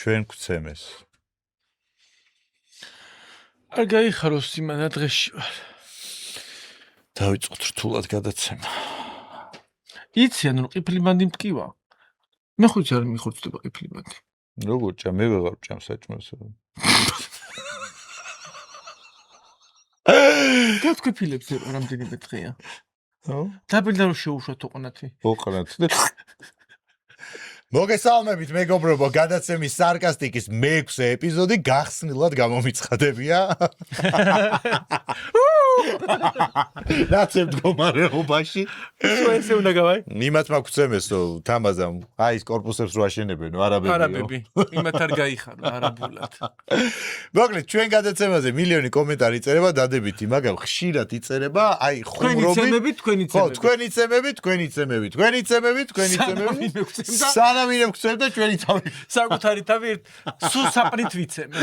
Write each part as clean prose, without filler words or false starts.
ჩვენ გვცემეს. არ გაიხაროს იმანა დღეში ვარ. დავიწყოთ რთულად გადაცემა. იცი ანუ ყიფლიბანდი მტკივა. მე ხუცი არ მიხოცდება ყიფლიბანდი. როგორ ჭა მე ვეღარ ჭამ საჭმელს. გასკიფილებს რამდენიმე დღეა. ხო? დაბილდა რომ შეუშვათ ოყნათი. ოყნათ. მოგესალმებით მეგობრებო, გადაცემის სარკასტიკის მე-6 ეპიზოდი გახსნილად გამომიცხადებია. ნაცებ მდგომარეობაში. ესე უნდა გავაი. იმათ მაგვცემეს რომ თამაზამ აი ეს კორპუსებს რო აშენებენო არაბებიო. არაბები. იმათ არ გაიხარო არაბულად. მოკლედ ჩვენ გადაცემაზე მილიონი კომენტარი იწერება დადებითი, მაგრამ ხშირად იწერება აი ხუმრობით. თქვენი ცემებით. სანამ გვცემდა ჩვენი თავი. საკუთარი თავი სულ საპრით ვიცემე.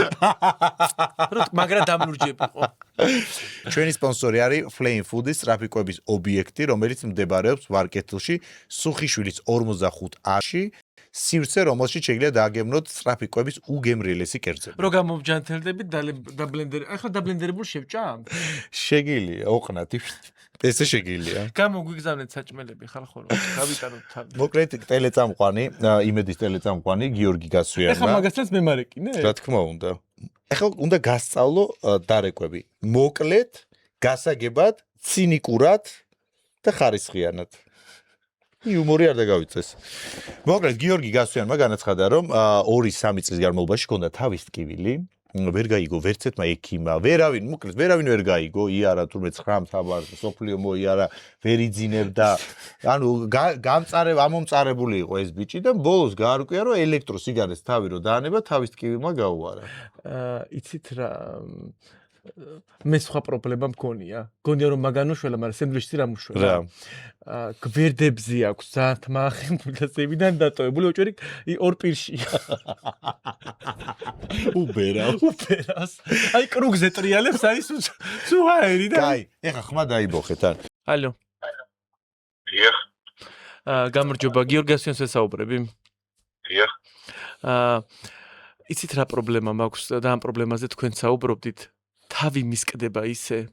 მაგრამ დამლურჯებიყო. ჩვენი სპონსორი არის Flame Food-ის ტრაფიკების ობიექტი, რომელიც მდებარეობს ვარკეთილში, სუხიშვილის 45A-ში, სივრცე, რომელშიც შეიძლება დააგემნოთ ტრაფიკების უგემრიელესი კერძები. რო გამოვჯანმრთელდებით დაბლენდერი. ახლა დაბლენდერებულ შევჭამ? შეგილია, ოყნათი. ესე შეგილია. გამოგვიგზავნეთ საჭმელები ხალხო რომ გავიტანოთ თავი. მოკლედ ტელეწამყვანი, იმედის ტელეწამყვანი გიორგი გასვიანა. ახლა მაგასაც მე მარეკინე? რა თქმა უნდა. ახლა უნდა გასწავლო დარეკვები. მოკლედ, გასაგებად, ცინიკურად და ხარისხიანად. იუმორი არ დაგავიწეს. მოკლედ გიორგი გასვიანმა განაცხადა, რომ 2-3 წლის განმავლობაში ჰქონდა თავის ტკივილი, ვერ გაიგო ვერცერთმა ექიმმა, ვერავინ ვერ გაიგო, იარა თურმე 9 თაბარს, სოფლიო მოიარა, ვერ იძინებდა. ანუ ამომწარებული იყო ეს ბიჭი და ბოლოს გაარკვია, რომ ელექტროსიგარეტს თავი რო დაანება, თავის ტკივილმა გაუარა. იცით რა მე სხვა პრობლემა მქონია. გონია რომ მაგანუშველა, მაგრამ სენდვიჩი რა მუშველა. გვერდებზე აქვს ძალიან მაახემული და ზევიდან დატოვებული ოჭერი ორ პირშია. უბერას. აი კრუგზე ტრიალებს არის სუაერი და კაი, ეხა ხმა დაიბოხეთ ან. ალო. დიახ. გამარჯობა, გიორგი გასვიანს ვესაუბრები. დიახ. იცით რა პრობლემა მაქვს და ამ პრობლემაზე თქვენ საუბრობდით. თავი მისკდება ისე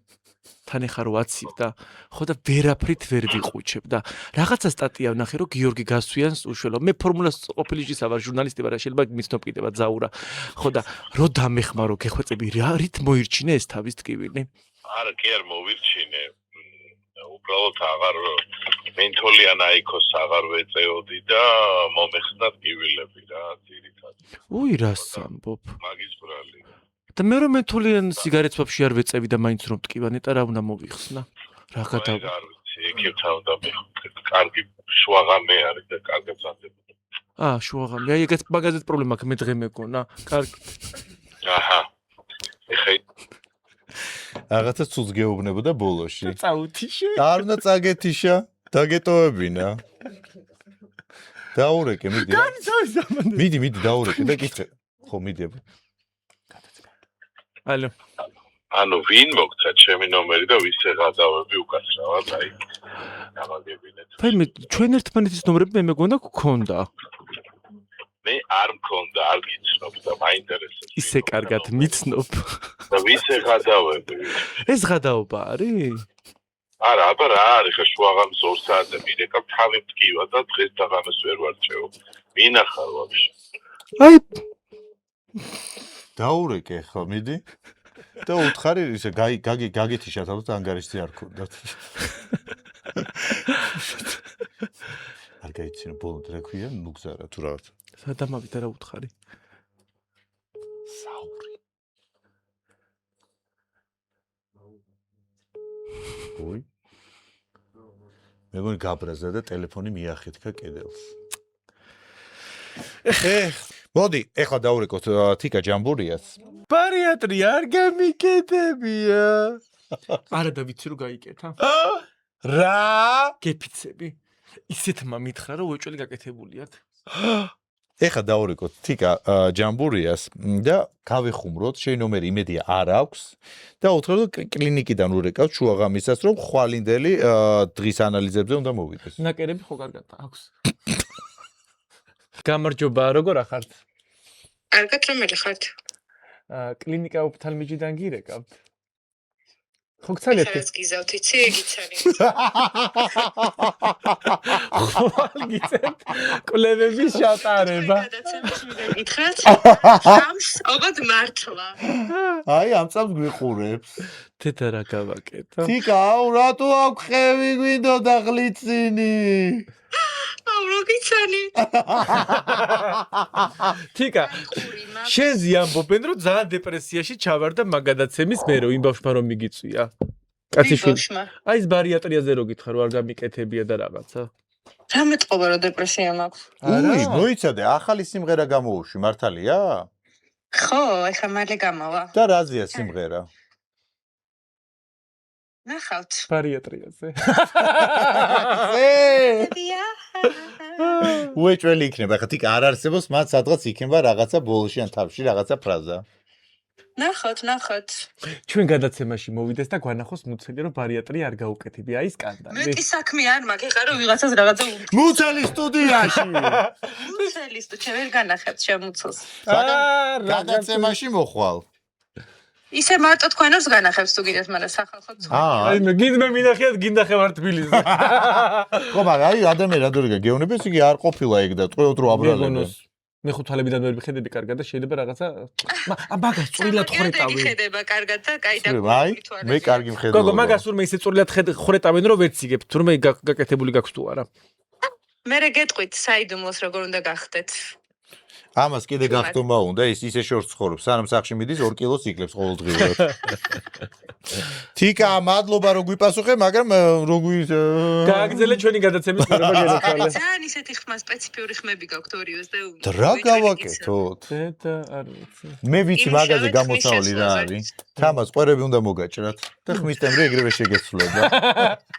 თან ეხა რო აცივ და ხო და ვერაფრით ვერ ვიყუჩებ და რაღაცა სტატია ვნახე რომ გიორგი გასვიანს უშველო მე ფორმულას ყოფილიშისა ვარ ჟურნალისტი ვარ შეიძლება მისნობ კიდევა ძაურა ხო და რო დამეხმარო გეხვეწები რა რით მოირჩინე ეს თავის ტკივილი არა კი არ მოვირჩინე უბრალოდ აღარ მენტოლიან აიქოს აღარ ვეწეოდი და მომეხსნა ტკივილები რა ძირითადად უი რას ამბობ მაგის ბრალი და მე რომ მენტოლიან სიგარეტს ვაფშე არ ვეწევი და მაინც რომ ტკივა ნეტა რა უნდა მოვიხსნა რა გადა არ ვიცი ეკივთან უნდა მეხუთე კარგი შუაღამე არის და კარგად ზამდებოდა შუაღამე აი ეგეც მაგაზეთ პრობლემა აქვს მე დღე მეგონა კარგი აჰა ეხა რაღაცა ცუც გეუბნებოდა ბოლოში წაუთიშე არ უნდა წაგეთიშა დაგეტოვებინა დაურეკე მიდი დაურეკე და კითხე ხო მიდი ალო ანუ ვინ მოგცა ჩემი ნომერი და ვისე გადავები უკაცრავად აი გამაგებინეთ ფაი მე ჩვენ ერთმანეთის ნომრები მე მეგონა გქონდა მე არ მქონდა არ გიცნობ და მაინტერესებს ისე კარგად მიცნობ და ვისე გადავები ეს გადაობა არის არა აბა რა არის ხა შუაღამის 2 საათზე მიდეკა თავი მტკივა და დღეს დაღამეს ვერ ვარჩევ ვინახარ ვაფშე აი დაურეკე ხო მიდი და უთხარი ისე გაგეთიშათ ალბათ ანგარიშზე არ ქონდათ არ გაიცინო ბოლოდ რა ქვია ნუგზარა თუ რაღაც სადამავით არა უთხარი საური ой მეგონი გაბრაზდა და ტელეფონი მიახეთქა კედელს მოდი, ეხლა დაურეკოთ თიკა ჯამბურიას. ბარიატრი არ გამიკეთებია. არა და ვიცი რომ გაიკეთა. რა? გეფიცები. ისეთმა მითხრა რომ უეჭველი გაკეთებულიათ. ეხლა დაურეკოთ თიკა ჯამბურიას და გავეხუმროთ, შენი ნომერი იმედია არ აქვს და უთხრათ კლინიკიდან ურეკავთ შუაღამისას რომ ხვალინდელი დღის ანალიზებზე უნდა მოვიდეს. ნაკერები ხო კარგად აქვს. გამარჯობა, როგორ ახართ? კარგად რომელი ხართ? კლინიკა ოფთალმოლოგიდან გირეკავთ. ხო გცალეთ? ხარაც გიზავთ, იცი, გიცანი. ხო გიცეთ? კვლევების ჩატარება. გადაცემის მიგეკითხათ? სამს ოღონდ მართლა. აი, ამ წამს გვიყურებს. თეთა რა გავაკეთო? თიკაუ, რატო აღხევი გვინდოდა ღლიცინი? აუ, რო გიცანი. თიკა, შენზი ამბობენ, რომ ძალიან დეპრესიაში ჩავარდა მაგ გადაცემის მერე, იმ ბავშვმა რომ მიგიწვია. კაციშვილი. აი ეს ბარიატრიაზე რო გითხარ, რომ არ გამიკეთებია და რაღაცა. რა მეტყობა რომ დეპრესია მაქვს? უი, მოიცადე, ახალი სიმღერა გამოუშვი, მართალია? ხო, ეხლა მალე გამოვა. და რაზეა სიმღერა? ნახავთ. ბარიატრიაზე. უეჭველი იქნება, ხა თიკა არ არსებობს, მათ სადღაც იქნება რაღაცა ბოლოში ან თავში რაღაცა ფრაზა. ნახავთ. ჩვენ გადაცემაში მოვიდეს და გვანახოს მუცელი რომ ბარიატრია არ გაუკეთებია, აი სკანდალი. მეტი საქმე არ მაქვს, ეხლა რომ ვიღაცას რაღაცა მუცელი სტუდიაში. მუცელის თუ ჩემ ვერ განახებთ შემუცელს. გადაცემაში მოხვალ. ისე მარტო თქვენებს განახებს თუ გინდათ, მაგრამ სახალხო აი მე გინდა მინახიათ, გინდა ხევარ თბილისზე. ხო, მაგრამ აი ადამიანი რა დორიგა გეუნებს, იგი არ ყოფილა ეგ და ტყუილად რო აბრალებენ. მე ხუთალებიდან ვერ მიხედები კარგად და შეიძლება რაღაცა მაგას წვრილად ხრეტავენ. მიხედება კარგად და კაი და აი, მე კარგი მხედველობა. გოგო, მაგას ურმე ისე წვრილად ხრეტავენ, რომ ვერც იგებ, თურმე გაკეთებული გაქვს თუ არა. მე გეტყვით საიდუმლოს როგორ უნდა გახდეთ. ამას კიდე გახდომა უნდა, ის ისე შორს ცხოვრობს, სანამ სახში მიდის 2 კილოს იკლებს ყოველდღიურად. თიკა, მადლობა რომ გვიპასუხე, მაგრამ როგი გააგზელე ჩვენი გადაცემის მერე გერეცვალე. ძალიან ისეთი ხმა სპეციფიური ხმები გაქვთ ორივეს და რა გავაკეთოთ? და არ ვიცი. მე ვიცი მაგაზე გამოსავალი რა არის. თამას ყვერები უნდა მოგაჭრათ და ხმის ტემბრი ეგრევე შეგეცვლება.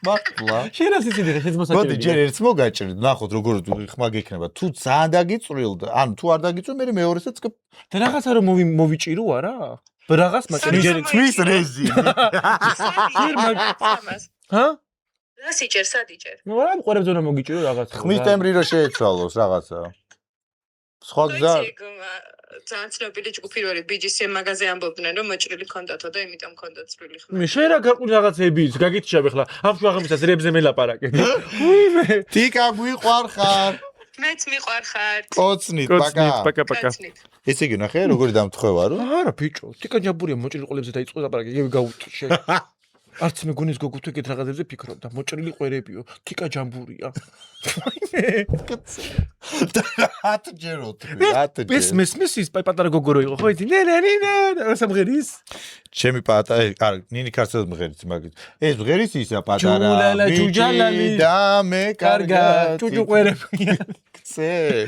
მართლა. შენ ასე ისეთი ხე მოსაჭრელი. მოდი ჯერ ერთს მოგაჭრით, ნახოთ როგორ ხმა გექნება. თუ ძალიან დაგიწვრილდა, ანუ თუ არ დაგიწვი, მე მეორესაც და რაღაცა რომ მოვიჭირო არა? რაღაც მაჭრი ჯერ თვის რეზი. ჰა? რა სიჭერ, სადიჭერ? ნუ რა მყურებს უნდა მოგიჭირო რაღაცა. ხმის ტემბრი რო შეეცვალოს რაღაცა. სხვა გზა ძალიან ცნობილი ჯგუფი რორი BGC მაგაზე ამბობდნენ რომ მოჭრილი ქონდათო და იმიტომ ქონდა წვრილი ხმა. მე შენ რა გაყვი რაღაცეებიც გაგიჩშავ ახლა ამ შუაღამისას რებზე მელაპარაკეთ. უი მე. თიკა გვიყვარხარ. მეც მიყვარხარ. კოცნით, პაკა. ესე იგი ნახე როგორი დამთხევა რო? არა ბიჭო, თიკა ჯაბურია მოჭრილი ყოლებზე დაიწყო ლაპარაკი, იგივე გაუთხე. არც მე გონის გოგო თუ ეგეთ რაღაცებზე ფიქრობდა, მოჭრილი ყვერებიო, თიკა ჯამბურია. ატჯეროთ, ატჯერ. მესმის ის პატარა გოგო რო იყო, ხო იცი? ნე, სამღერის. ჩემი პატარა, ნინი ქართულად მღერიც მაგით. ეს მღერის ისა პატარა. ჯულალა, ჯუჯალალი. და მე კარგა, ჭუჭუ ყვერებია. ზე.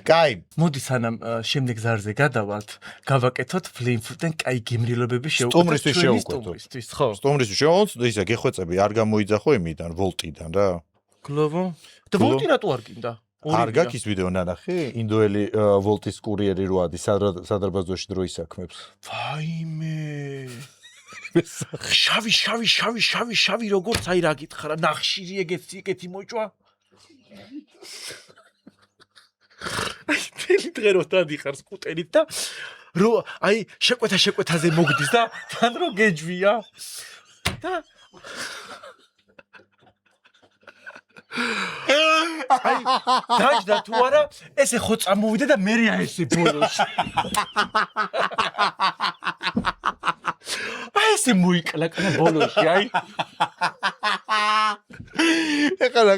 კაი, მოდი სანამ შემდეგ ზარზე გადავალთ, გავაკეთოთ ფლეიმფუტენ კაი გემრიელობები შევუკეთოთ. სტუმრისთვის შევუკეთოთ. ხო. სტუმრისთვის შევუკეთოთ, ისა გეხვეწები არ გამოიძახო იმიდან, ვოლტიდან რა. გლოვო. და ვოლტი რატო არ გინდა? არ გაქვს ის ვიდეო ნანახი? ინდოელი ვოლტის კურიერი რო ადის სადარბაზოში დრო ისაქმებს. ვაიმე. შავი როგორც აი რა გითხრა, ნახშირი ეგეთი მოჭვა. აი თელი დღე რო დადიხარ სკუტერით და რო აი შეკვეთაზე მოგდის და თან რო გეჯვია და აი დაჯდა თუ არა ესე ხო წამოვიდა და მერია ესე ბოლოში აი ესე მოიკლაკნა ბოლოში აი ეხლა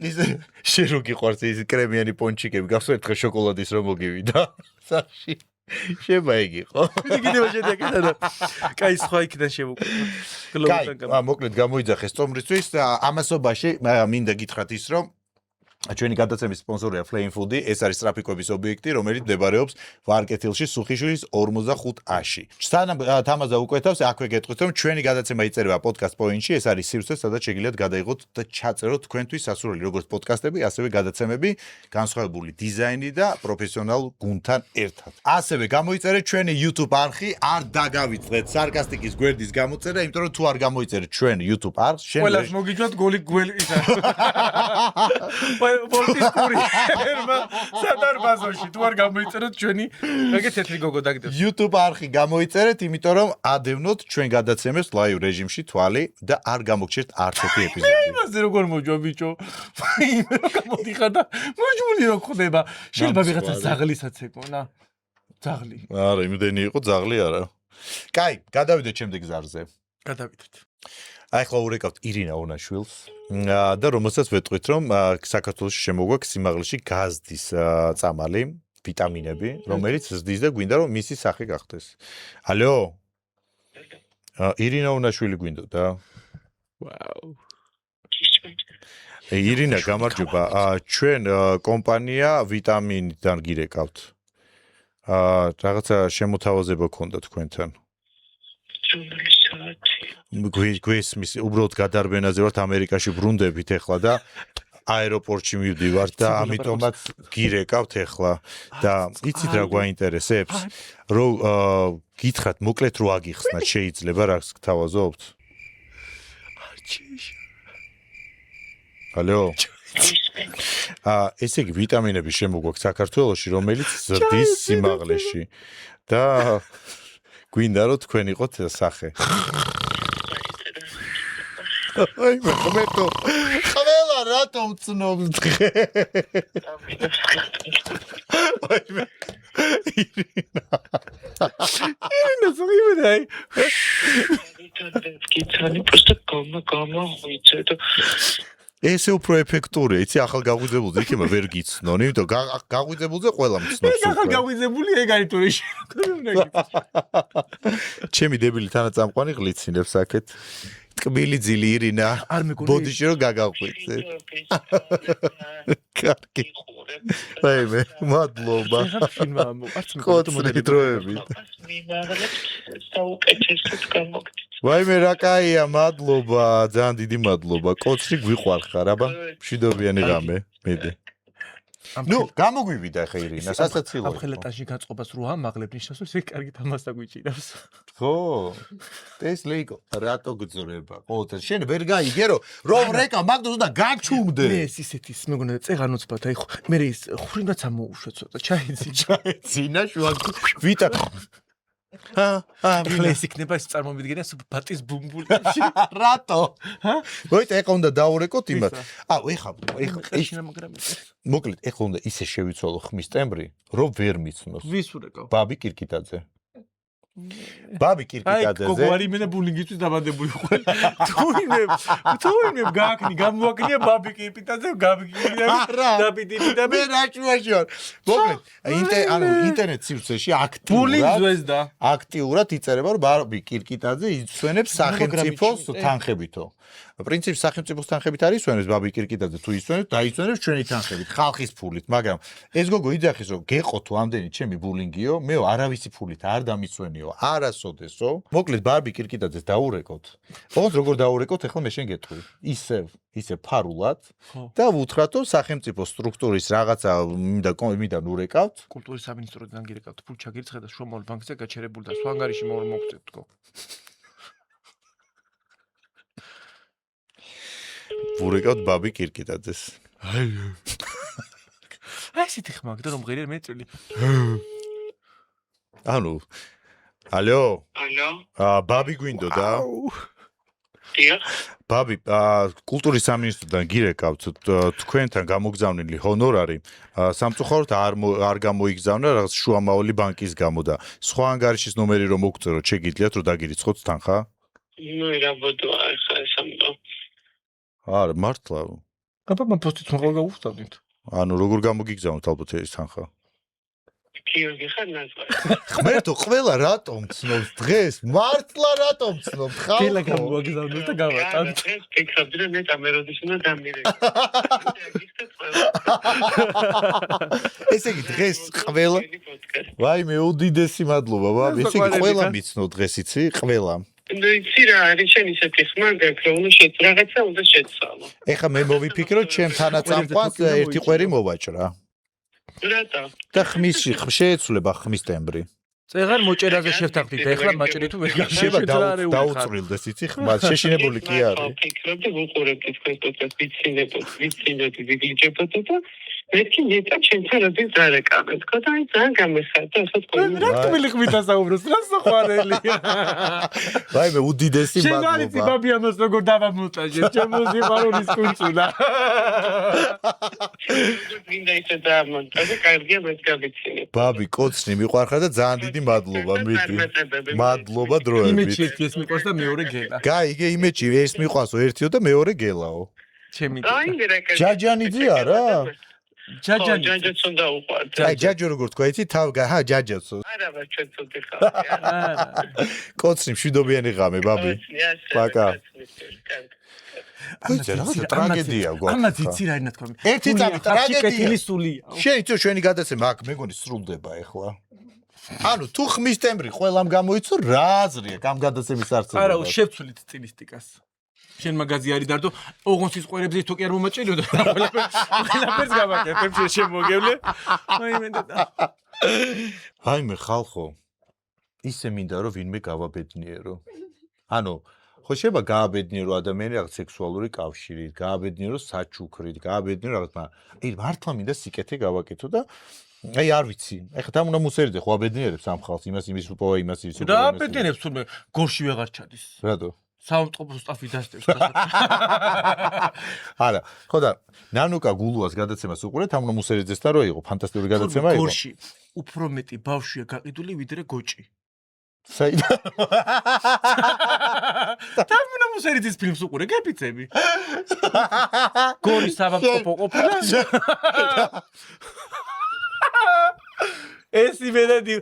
ისე შენ რო გიყვარს ის კრემიანი პონჩიკები, გახსოვთ ხე შოკოლადის რომ მოგივიდა სახში. შემა იგი ხო? კიდევ შედაკეთა და კაი სხვა იქიდან შევუკვეთოთ. კაი, მოკლედ გამოიძახეს სტუმრისთვის და ამასობაში მინდა გითხრათ ის რომ ჩვენი გადაცემის სპონსორია Flame Food-ი, ეს არის ტრაფიკობის ობიექტი, რომელიც მდებარეობს ვარკეთილში, სუხიშვილის 45-ში. სანამ თამაზა უკვეთავს, აქვე გეტყვით, რომ ჩვენი გადაცემა იწერება podcast point-ში, ეს არის სივრცე, სადაც შეგიძლიათ გადაიღოთ და ჩაწეროთ თქვენთვის სასურველი როგორც პოდკასტები, ასევე გადაცემები, განსხვავებული დიზაინი და პროფესიონალ გუნდთან ერთად. ასევე გამოიწერეთ ჩვენი YouTube არხი, არ დაგავიწყდეთ სარკასტიკის გვერდის გამოწერა, იმიტომ რომ თუ არ გამოიწერეთ ჩვენ YouTube არხს, შენ ყველას მოგიჯვათ გოლი გველი ისა. მორტისტური ერმა სადარბაზოში თუ არ გამოიწეროთ ჩვენი ეგეთ თეთრი გოგო დაგდებს. YouTube არხი გამოიწერეთ, იმიტომ რომ ადევნოთ ჩვენ გადაცემებს live რეჟიმში თვალი და არ გამოგჩერთ არც ერთი ეპიზოდი. იმაზე როგორ მოჯვა ბიჭო. იმე რო გამოდიხარ და მოჯმული რო ხდება. შეიძლება ვიღაცა ზაღლისაც ეკონა. ზაღლი. არა, იმდენი იყო ზაღლი არა. კაი, გადავიდეთ შემდეგ ზარზე. გადავიდეთ. აი ხო ურეკავთ ირინა ონაშვილს და რომელსაც ვეტყვით რომ საქართველოში შემოგვაქვს სიმაღლეში გაზდის წამალი, ვიტამინები, რომელიც ზრდის და გვინდა რომ მისი სახე გახდეს. ალო? ირინა ონაშვილი გვინდოდა? ვაუ. ირინა, გამარჯობა. ჩვენ კომპანია ვიტამინიდან გირეკავთ. რაღაცა შემოთავაზება გქონდა თქვენთან. გვესმის უბრალოდ გადარბენაზე ვართ ამერიკაში ბრუნდებით ეხლა და აეროპორტში მივდივართ და ამიტომაც გირეკავთ ეხლა და იცით რა გვაინტერესებს რომ გითხრათ მოკლედ რო აგიხსნათ შეიძლება რა გთავაზობთ? ალო? ესე იგი ვიტამინები შემოგვაქვს საქართველოში რომელიც ზრდის სიმაღლეში და გვინდა რომ თქვენ იყოთ სახე. აი მეკომეტო ყველა რატომ ცნობს დღე აი მე ირინა ზოგიერთი გიცანი просто გამა ვიცით ესე უფრო ეფექტურია იცი ახალ გაღვიძებულზე იქნება ვერ გიცნონ იმიტომ გაღვიძებულზე ყველა მცნობს ახალ გაღვიძებული ეგ არის თუ ჩემი დებილი თანაწამყვანი გლიცინებს აქეთ ტკბილი ძილი ირინა ბოდიში რომ გაგაღვიძე კარგი აი მე მადლობა კოცრი დროებით ვაიმე რა კაია მადლობა ძალიან დიდი მადლობა კოცრი გვიყვარხარ აბა მშვიდობიანი ღამე მედი ნუ გამოგვივიდა ხა ირინა სასაცილო ამ ხელეტაში გაწყობას რო ამაღლებ ნიშნავს რომ ეს კარგი თამასა გვიჭირავს ხო ეს ლეიკო რატო გძრება ყოველთვის შენ ვერ გაიგე რომ რეკა მაგდოს და გაჩუმდე ეს ისეთის მეგონა წეღანოცბად აი ხო მე ის ხრინდაც ამოუშვა ცოტა ჩაეცინა შუა ვიტა ახლა ეს იქნება ეს წარმომიდგენია ბატის ბუმბულებში რატო მოიცა ეხლა უნდა დაურეკოთ იმას ეხლა მოკლედ ეხლა უნდა ისე შევიცვალო ხმის ტემბრი რომ ვერ მიცნოს ვის ურეკავ ბაბი კირკიტაძე ბაბი კირკიტაძეზე აი გოგო არის მე და ბულინგისთვის დაბადებული ხარ თუ იმ გააკნი გამოაკნია ბაბი კირკიტაძე დაბიდი და მე რაჭუაში ვარ მოკლედ ინტერნეტ სივრცეში აქტიურად იწერება რომ ბაბი კირკიტაძე იცვენებს სახელმწიფოს თანხებითო პრინციპი სახელმწიფოს თანხებით არის იცვენებს ბაბი კირკიტაძე თუ იცვენებს დაიცვენებს ჩვენი თანხებით ხალხის ფულით მაგრამ ეს გოგო იძახის რომ გეყო თუ ამდენი ჩემი ბულინგიო მეო არავისი ფულით არ დამიცვენიო არასოდესო მოკლედ ბაბი კირკიტაძეს დაურეკოთ ოღონდ როგორ დაურეკოთ ახლა მე შენ გეტყვი ისე ფარულად და ვუთხრათ რომ სახელმწიფო სტრუქტურის რაღაცა მიდან ურეკავთ კულტურის სამინისტროდან გირეკავთ ფულ ჩაგირცხე და შრომაულ ბანკზე გაჩერებული და სხვა ანგარიში მოგწევთ თქო ვურეკავთ ბაბი კირკიტაძეს აი ესეთი ხმა გდა რომ ღირე მეწილი ანუ ალო ბაბი გვინდოდა ბაბი კულტურის სამინისტროდან გირეკავთ თქვენთან გამოგზავნილი ჰონორარი სამწუხაროდ არ გამოიგზავნა რაღაც შუამავალი ბანკის გამო და სხვა ანგარიშის ნომერი რომ მოგწეროთ შეგიძლიათ რომ დაგირიცხოთ თანხა ნუ რა ბოდო ახლა სამბო არა მართლა აბა მან პოსტით მოყვა გაუხსნით ანუ როგორ გამოგიგზავნოთ ალბათ ეს თანხა გიორგი ხარ ნაზვა ღმერთო ყველა რატომ ცნობს დღეს მართლა რატომ ცნობს ხალხო კელა გამოგიგზავნოთ და გავატანთ ეს ფიქრობდი რომ მე ამეროდის უნდა დამირეკო ესე იგი დღეს ყველა ვაიმე უდიდესი მადლობა ბაბი ესე იგი ყველა მიცნო დღეს იცი ყველა ნუ იცი რა არის შენ ისეთი ხმა გაქვს რომ რაღაცა უნდა შეცვალო ეხლა მე მოვიფიქრო ჩემ თანაწამყვანს ერთი ყვერი მოვაჭრა რატო და ხმის შეეცვლება ხმის ტემბრი წეღარ მოჭერაზე შევთანხმდით და ეხლა მაჭერი თუ ვერ შეიძლება გაშეშე დაუწრილდეს იცი ხმა შეშინებული კი არის ფიქრობდი ვუყურებდი თქვენს პოდკასტს ვიცინებოდი ვიგიჯებოდი და მეთქი ნეტა ჩემთან როდის დარეკავე თქო და აი ძალიან გამეხარდა ახლა თქვენ რა თქმელი ხმით ასაუბროს რა საყვარელი ვაიმე უდიდესი შეგარიცი ბაბი ამას როგორ დავამონტაჟებ ჩემო სიყვარულის კუნწულა გინდა ისე დამონტაჟე კარგია მე გავიცინე ბაბი კოცნი მიყვარხარ და ძალიან დიდი მადლობა მიდი მადლობა დროებით იმეჩი ეს მიყვარს და მეორე გელა გაიგე იმეჩი ეს მიყვარსო ერთიო და მეორე გელაო ჩემი აი მერაკა ჯაჯანიძე არა ჯაჯანი ჯაჯაც უნდა უყვარდ აი ჯაჯო როგორ თქვა იცი თავ ჰა ჯაჯაცო არა ვარ ჩვენ ცოტა ხარ კოცნი მშვიდობიანი ღამე ბაბი პაკა ტრაგედია გვაქვს ამაც იცი რა είναι თქვა ერთი წამი ტრაგედია სულია შენ იცი ჩვენი გადაცემა აქ მეგონი სრულდება ახლა ანუ თუ ხმის ტემბრი ყველამ გამოიცო რა აზრია ამ გადაცემის არსებობა არა შევცვლით სტილისტიკას შენ მაგაზი არის დარდო ოღონდ ის ყვერებზე თუ კი არ მომაჭერიო და ყველაფერს გავაკეთებ შენ მოგევლე აი მე და აი მე ხალხო ისე მინდა რომ ვინმე გავაბედნიერო ანუ ხო შეიძლება გააბედნიერო ადამიანი რაღაც სექსუალური კავშირით გააბედნიერო საჩუქრით გააბედნიერო რაღაც აი მართლა მინდა სიკეთე გავაკეთო და აი არ ვიცი ეხლა თან უნდა მუსერიძე ხო აბედნიერებს ამ ხალხს იმის უპოვა იმას ის რა აბედნიერებს თურმე გორში ვეღარ ჩადის რატო საავტობო სტაფი დასწევს არა ხო და ნანუკა გულუას გადაცემას უყურეთ ამ მუსერიძესთან რო იყო ფანტასტიკური გადაცემა იყო გორში უფრო მეტი ბავშვია გაყიდული ვიდრე გოჭი საიდან თამუნა მუსერიძის ფილმს უყურე გეპიცები გორი საავტობო ყოფილა ეს იმედადი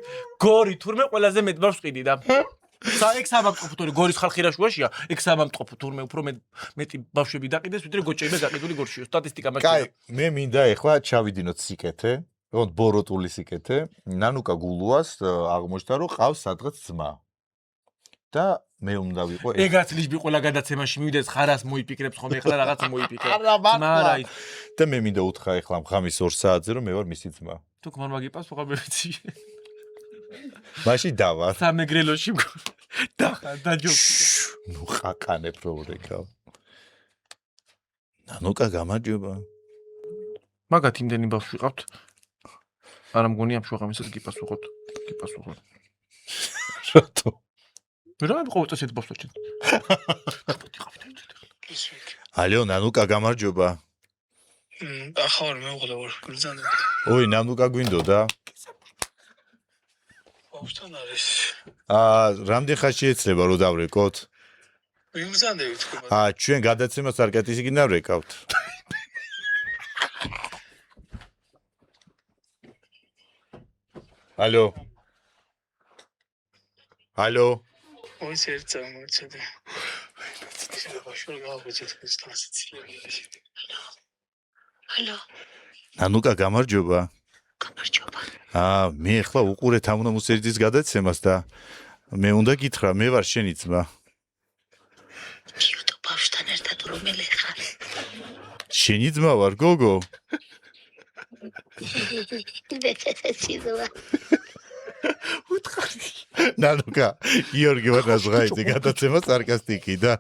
გორი თურმე ყველაზე მეტ ბავშვს ყიდიდა საექ სამამტყოფო გორის ხალხი რაშუაშია ეგ სამამტყოფო თურმე უფრო მეტი ბავშვები დაყიდეს ვიდრე გოჭები გაყიდული გორშიო სტატისტიკა მაჩვენებს კაი მე მინდა ეხლა ჩავიდინოთ სიკეთე ოღონდ ბოროტული სიკეთე ნანუკა გულუას აღმოჩნდა რომ ყავს სადღაც ძმა და მე უნდა ვიყო ეგაც ლიჟბი ყველა გადაცემაში მივიდეს ხარას მოიფიქრებს ხოლმე ეხლა რაღაც მოიფიქრებ მაგრამ და მე მინდა უთხრა ეხლა ღამის 2 საათზე რომ მე ვარ მისი ძმა თუ გმარ მაგიპას ვაღარ ვიცი მაშინ დავა სამეგრელოში დაჯობი ნუ ხაკანებ რო რეკავ ნანუკა გამარჯობა მაგათ იმდენი ბავშვი ყავთ არა მგონი ამ შუაღამისას გიპასუხოთ რატო რა მიყავთ ასეთ ბავშვებს ალო ნანუკა გამარჯობა ახალ მეუღლე ვარ გრძანდა ოი ნანუკა გვინდოდა ბავშვთან არის რამდენ ხანში ეცლება რომ დავრეკოთ ვიმგზავნებით თქო ჩვენ გადაცემას არ კეთილი გინდა ვრეკავთ ალო ალო ოი სერცა მოწედე ბავშვი გავაგზავნეთ სტასიციაში ალო ნანუკა გამარჯობა მე ახლა უყურე თამუნა მუსერიძის გადაცემას და მე უნდა გითხრა მე ვარ შენი ძმა YouTube ბავშვთან ერთად რომელი ხარ შენი ძმა ვარ გოგო უთხარი ნანუკა გიორგი ვარაზღაიძე გადაცემა სარკასტიკი და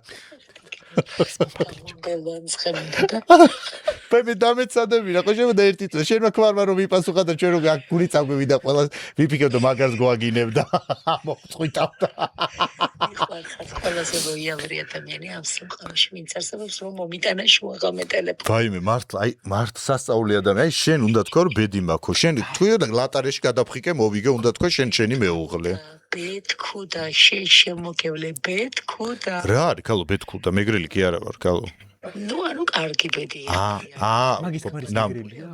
მე დამეცადები რა ხო შემოდა ერთი წელი შენმა ქმარმა რომ ვიპასუხა და ჩვენ რომ გული წაგვივიდა ყველა ვიფიქრე და მაგარს გვაგინებ და მოწყვიტავდა ყველაზე რეალური ადამიანი ამ სამყაროში ვინც არსებობს რომ მომიტანა შუაღამე ტელეფონი ვაიმე მართლა აი მართ სასწაული ადამიანი აი შენ უნდა თქვა რომ ბედი მაქვს შენ თუ ლატარეში გადაფხიკე მოვიგე უნდა თქვა შენი მეუღლე ბეთქუდა შემოგევლე ბეთქუდა რა არის ქალო ბეთქუდა მეგრელი კი არა ვარ ქალო ნუ ანუ კარგი ბედია მაგის ქმარის მეგრელია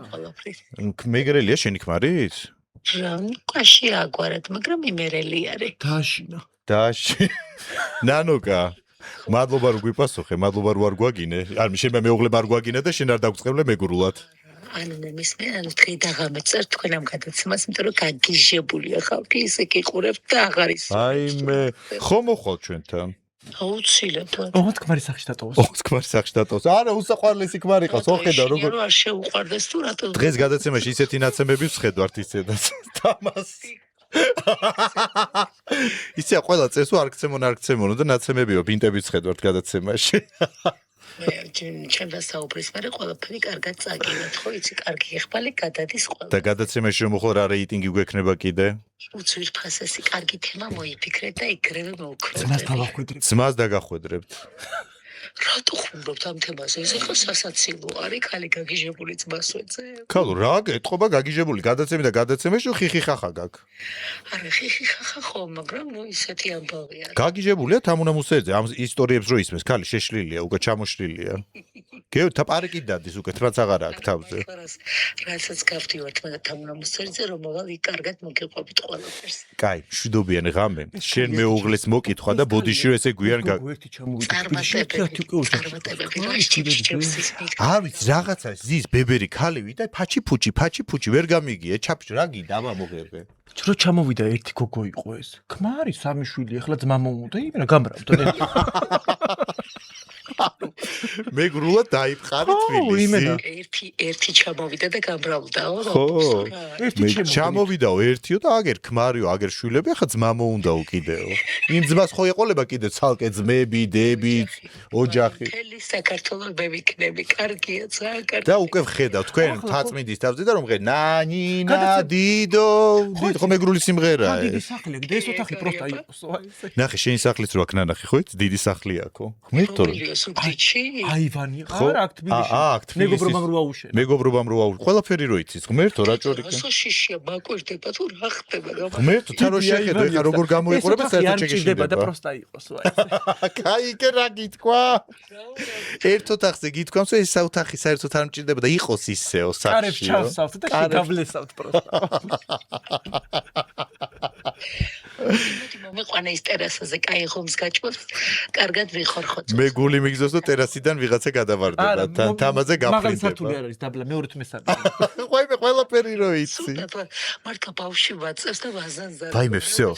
მეგრელია შენი ქმარის რა კვაში აგვარად მაგრამ იმერელი არის დაში ნანუკა მადლობა რომ გვიპასუხე მადლობა რომ არ გვაგინე არ შენ მეუღლემ არ გვაგინე და შენ არ დაგწყევლე მეგრულად ანუ მე მისმე ანუ თქვი დაღამეწერ თქვენ ამ გადაცემას იმიტომ რომ გაგიჟებულია ხალხი ისე გიყურებთ და აღარ ის აი მე ხომ მოხვალ ჩვენთან აუცილებლად ოღონდ ქმარის სახში დატოვოს ოღონდ ქმარის სახში დატოვოს არა უსაყვარლესი ქმარი ყავს ოხედა როგორ რა შეუყვარდეს თუ რატო დღეს გადაცემაში ისეთი ნაცემები ვხედავთ ისედაც თამას ისე ყველა წესო არ გცემონო და ნაცემებიო ბინტებიც ხედავთ გადაცემაში. ჩემ საუბრის მერე ყველაფერი კარგად წაგივათ, ხო იცი, კარგი ეხბალი გადადის ყველა. და გადაცემაში რომ ხო რა რეიტინგი გვექნება კიდე? უცვირ ფასესი, კარგი თემა მოიფიქრეთ და იქრევე მოვქროთ. ძმას დავახვედრებ. ძმას დაგახვედრებთ. რატო ხუმრობთ ამ თემაზე? ეს ხო სასაცილო არის, ხალი გაგიჟებული ძმას ვეძებ. ქალო, რა გეტყობა გაგიჟებული გადაცემი და გადაცემაში ხიხი ხახა გაკ. არა, ხიხი ხახა ხო, მაგრამ ნუ ისეთი ამბავია. გაგიჟებულია თამუნამუსეძე, ამ ისტორიებს რო ისმის, ქალი შეშლილია, უკვე ჩამოშლილია. გეუთა პარკი დადის უკვე რაც აღარა აქვს თავზე. რასაც გავდივართ მე და თამუნამუსეძე, რომ მოვალ იქ კარგად მოგიყვებით ყველაფერს. კაი, მშვიდობიანი ღამე. შენ მეუღლეს მოკითხვა და ბოდიში ესე გვიან ერთი ჩამოვიდა. წარმატებები რა შეჭებს ის მით. არ ვიცი რაღაცა ზის ბებერი ქალივი და ფაჩი ვერ გამიგია ჩაფშ რა გიდა აბა მოღებე რო ჩამოვიდა ერთი გოგო იყო ეს. ქმარი სამი შვილი, ახლა ძმა მომუდა, იმენა გამრავდა. მეგრულად დაიფყარი თბილისი. ერთი ჩამოვიდა და გამრავლდაო. ერთი ჩამოვიდაო ერთიო და აგერ ქმარიო, აგერ შვილები, ახლა ძმა მოუნდაო კიდეო. იმ ძმას ხო ეყოლება კიდე ცალკე ძმები, დები, ოჯახი. მთელი საქართველოს მე ვიქნები, კარგია, ძალიან კარგი. და უკვე ვხედავ თქვენ თაწმინდის თავზე და რომ ღე ნანინა დიდო, ხო მეგრული სიმღერაა დიდი ეს. სახლია, და ეს ოთახი პროსტა იყოს, აი ესე. ნახე შენი სახლიც რო აქ ნანახი ხო იცი დიდი სახლი აქო. ღმერთო სუქრიჩი აივანი არა აქ თბილისში. აქ თბილისში. მეგობრობამ რო აუშენ. მეგობრობამ რო აუშენ. ყველაფერი რო იცის, ღმერთო რა ჭორიკა. რასო შიშია მაკვირდება თუ რა ხდება გამა. ღმერთო თან რო შეხედო ეხა როგორ გამოიყურება საერთოდ და შეგეშინდება. პროსტა იყოს, აი ესე. კაი კი რა გითქვა? ერთ ოთახზე გითქვამს რომ ეს საოთახი საერთოდ არ მჭირდება და იყოს ისეო კარებს სახში. ჩავსავთ და შეგავლესავთ პროსტა. მომეყვანა ის ტერასაზე, კაი ხომს გაჭმოს, კარგად ვიხორხოთ. მე გული მიგზოს და ტერასიდან ვიღაცა გადავარდება. თამაზე მაგალითად სართული გაფრინდება. არ არის დაბლა, მეორე მესარი. ყვაიმე ყველაფერი რო იცი. მარტო ბავში ვაწევს და ვაზანზარ. ვაიმე, всё.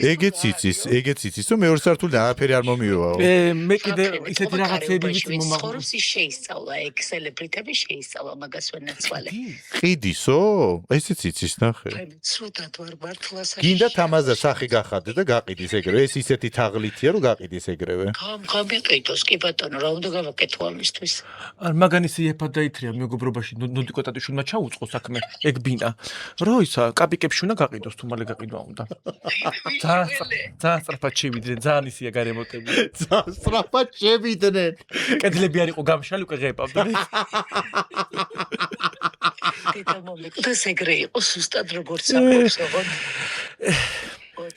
ეგეც იცის, რომ მეორე სართულიდან არაფერი არ მომიოაო. მე კიდე ისეთი რაღაცები ვიცი მომავალ. ხორს ის შეისწავლა, ექსელებრიტები შეისწავლა მაგას ვენაცვალე. ყიდისო? ესეც იცის ნახე. ცუდად ვარ მართლას. გინდა თამაზე სახი გახადე და გაყიდის ეგრევე. ეს ისეთი თაღლითია რომ გაყიდის ეგრევე. გამიყიდოს კი ბატონო, რა უნდა გავაკეთო ამისთვის? მაგანისი ეფად დაითრია მეგობრობაში ნოდიკო ტატიშვილმა ჩაუწყო საქმე ეგ ბინა. რო ისა კაპიკებში უნდა გაყიდოს თუ მალე გაყიდვა უნდა. ძალიან სწრაფად შევიდნენ, ძალიან ისია გარემოტები. ძალიან სწრაფად შევიდნენ. კედლები არ იყო გამშალი უკვე ღებავდა. დედა მომეკდეს ეგრე იყო სუსტად როგორც საერთოდ.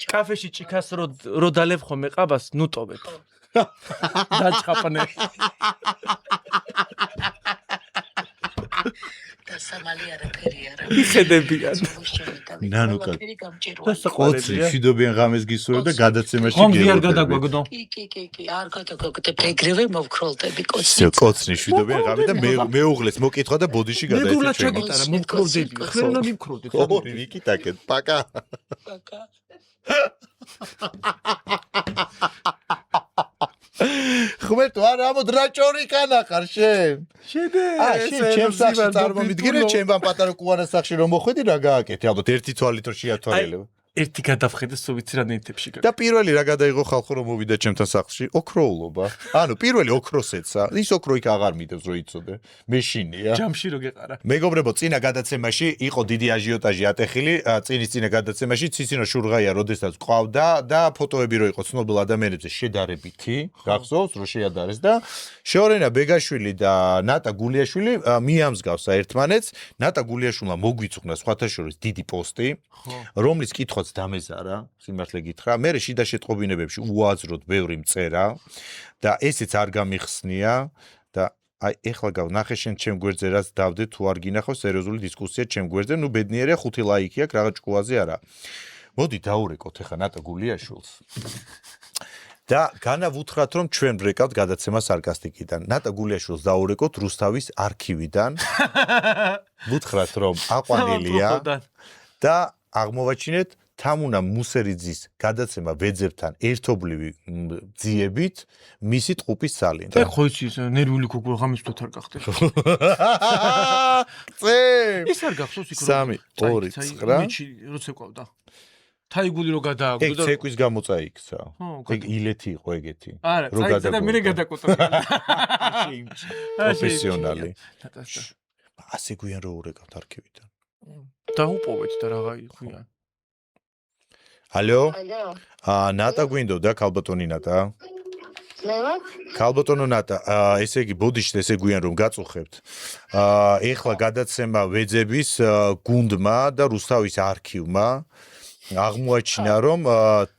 კაფეში ჭიქას რო დალევ ხომ ეყაბას, ნუ ტოვებ. დაჭყაპნე. და სამალი არაფერი არა. იხედებიან. ნანუკა. და საყოველია. მშვიდობიან ღამეს გისურვებ და გადაცემაში ხომ არ გადაგვაგდო. კი, არ გადაგაგდებ, ეგრევე მოვქროლდები კოცი. всё, კოცნი მშვიდობიან ღამე და მეუღლეს მოკითხვა და ბოდიში მეგრულად გადაეცა. ჩაგიტარა, მომქროვდები. ხელ უნდა მიმქროვდეთ. ორი ვიკიტაკეთ, პაკა. პაკა. ხმერტო არ ამოდ რა ჭორი კანახარ შენ? შედე. შენ ჩემს სახში წარმომიდგინე, ჩემ ამ პატარა კუანას სახში რომ მოხვედი რა გააკეთე? ალბათ ერთი თვალით რო შეათვალელებ. ერთი გადავხედე სულ ვიცი რა ნეთებში და პირველი რა გადაიღო ხალხო რომ მოვიდა ჩემთან სახლში? ოქროულობა. ანუ პირველი ოქროსეცა. ის ოქრო იქ აღარ მიდევს რო იცოდე. მეშინია. ჯამში რო გეყარა. მეგობრებო, წინა გადაცემაში იყო დიდი აჟიოტაჟი ატეხილი, წინა გადაცემაში ციცინო შურღაია როდესაც ყავდა და ფოტოები რო იყო ცნობილ ადამიანებზე შედარებითი, გახსოვს რო შეადარეს და შორენა ბეგაშვილი და ნატა გულიაშვილი მიამსგავსა ერთმანეთს. ნატა გულიაშვილმა მოგვიწუხნა სხვათა შორის დიდი პოსტი, რომლის კითხვა დამეზარა, სიმართლე გითხრა, მე შიდა შეტყობინებებში უაზროდ ბევრი მწერა და ესეც არ გამიხსნია და აი ეხლა ნახე შენ ჩემ გვერდზე რაც დავდე თუ არ გინახავს სერიოზული დისკუსია ჩემ გვერდზე, ნუ ბედნიერია 5 ლაიქი აქვს, რაღაც ჭკუაზე არა. მოდი დაურეკოთ ეხლა ნატა გულიაშვილს. და განავუთხრათ რომ ჩვენ ვრეკავთ გადაცემა სარკასტიკიდან. ნატა გულიაშვილს დაურეკოთ რუსთავის არქივიდან. ვუთხრათ რომ აყვანილია და აღმოვაჩინეთ თამუნა მუსერიძის გადაცემა ვეძებთან ერთობლივი ძიებით მისი ტყუპის ძალით. და ხო იცი ნერვული ქუქურა ღამის თვით არ გახდეს. წე ის არ გახსოვს იქ 3 2 9 მიჩი როცა ყავდა. თაიგული რო გადააგდო ეგ ცეკვის გამო წაიქცა. ხო, ეგ ილეთი იყო ეგეთი. არა, წაიქცა და მე გადაკოტრა. პროფესიონალი. ასე გვიან რო ურეკავთ არქივიდან. დაუპოვეთ და რაღა იყვიან. ალო? ალო. ნატა გვინდოდა ქალბატონი ნატა? მე ვარ? ქალბატონო ნატა, ესე იგი ბოდიშთ ესე გვიან რომ გაწუხებთ. ეხლა გადაცემა ვეძების გუნდმა და რუსთავის არქივმა აღმოაჩინა რომ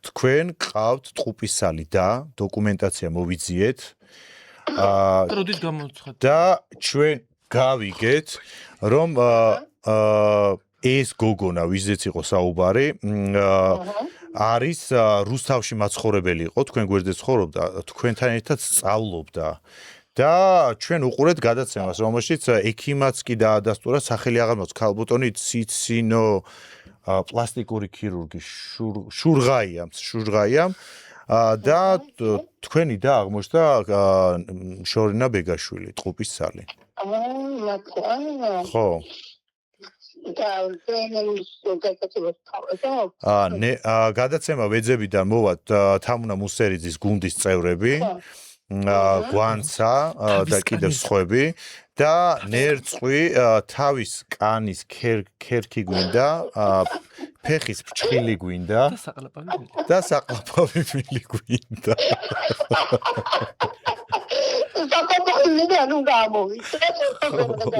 თქვენ ყავთ ტყუპისალი და დოკუმენტაცია მოვიძიეთ. როდის გამოცხადეთ? და ჩვენ გავიგეთ რომ ეს გოგონა ვიზეც იყო საუბარი არის რუსთავში მაცხოვრებელი იყო თქვენ გვერდზე ცხოვრობდა თქვენთან ერთად სწავლობდა და ჩვენ უყურეთ გადაცემას რომელშიც ექიმაც კი დაადასტურა სახელი აღარ მოწ ქალბატონი ციცინო პლასტიკური ქირურგი შურღაიამ და თქვენი და აღმოჩნდა შორინა ბეგაშვილი ტყუპის სალი ხო გადაცემა ვეძებიდან მოვად თამუნა მუსერიძის გუნდის წევრები გვანცა და კიდევ სხვები და ნერწყვი თავის კანის ქერქი გვინდა ფეხის ფრჩხილი გვინდა და საყლაპავი მილი გვინდა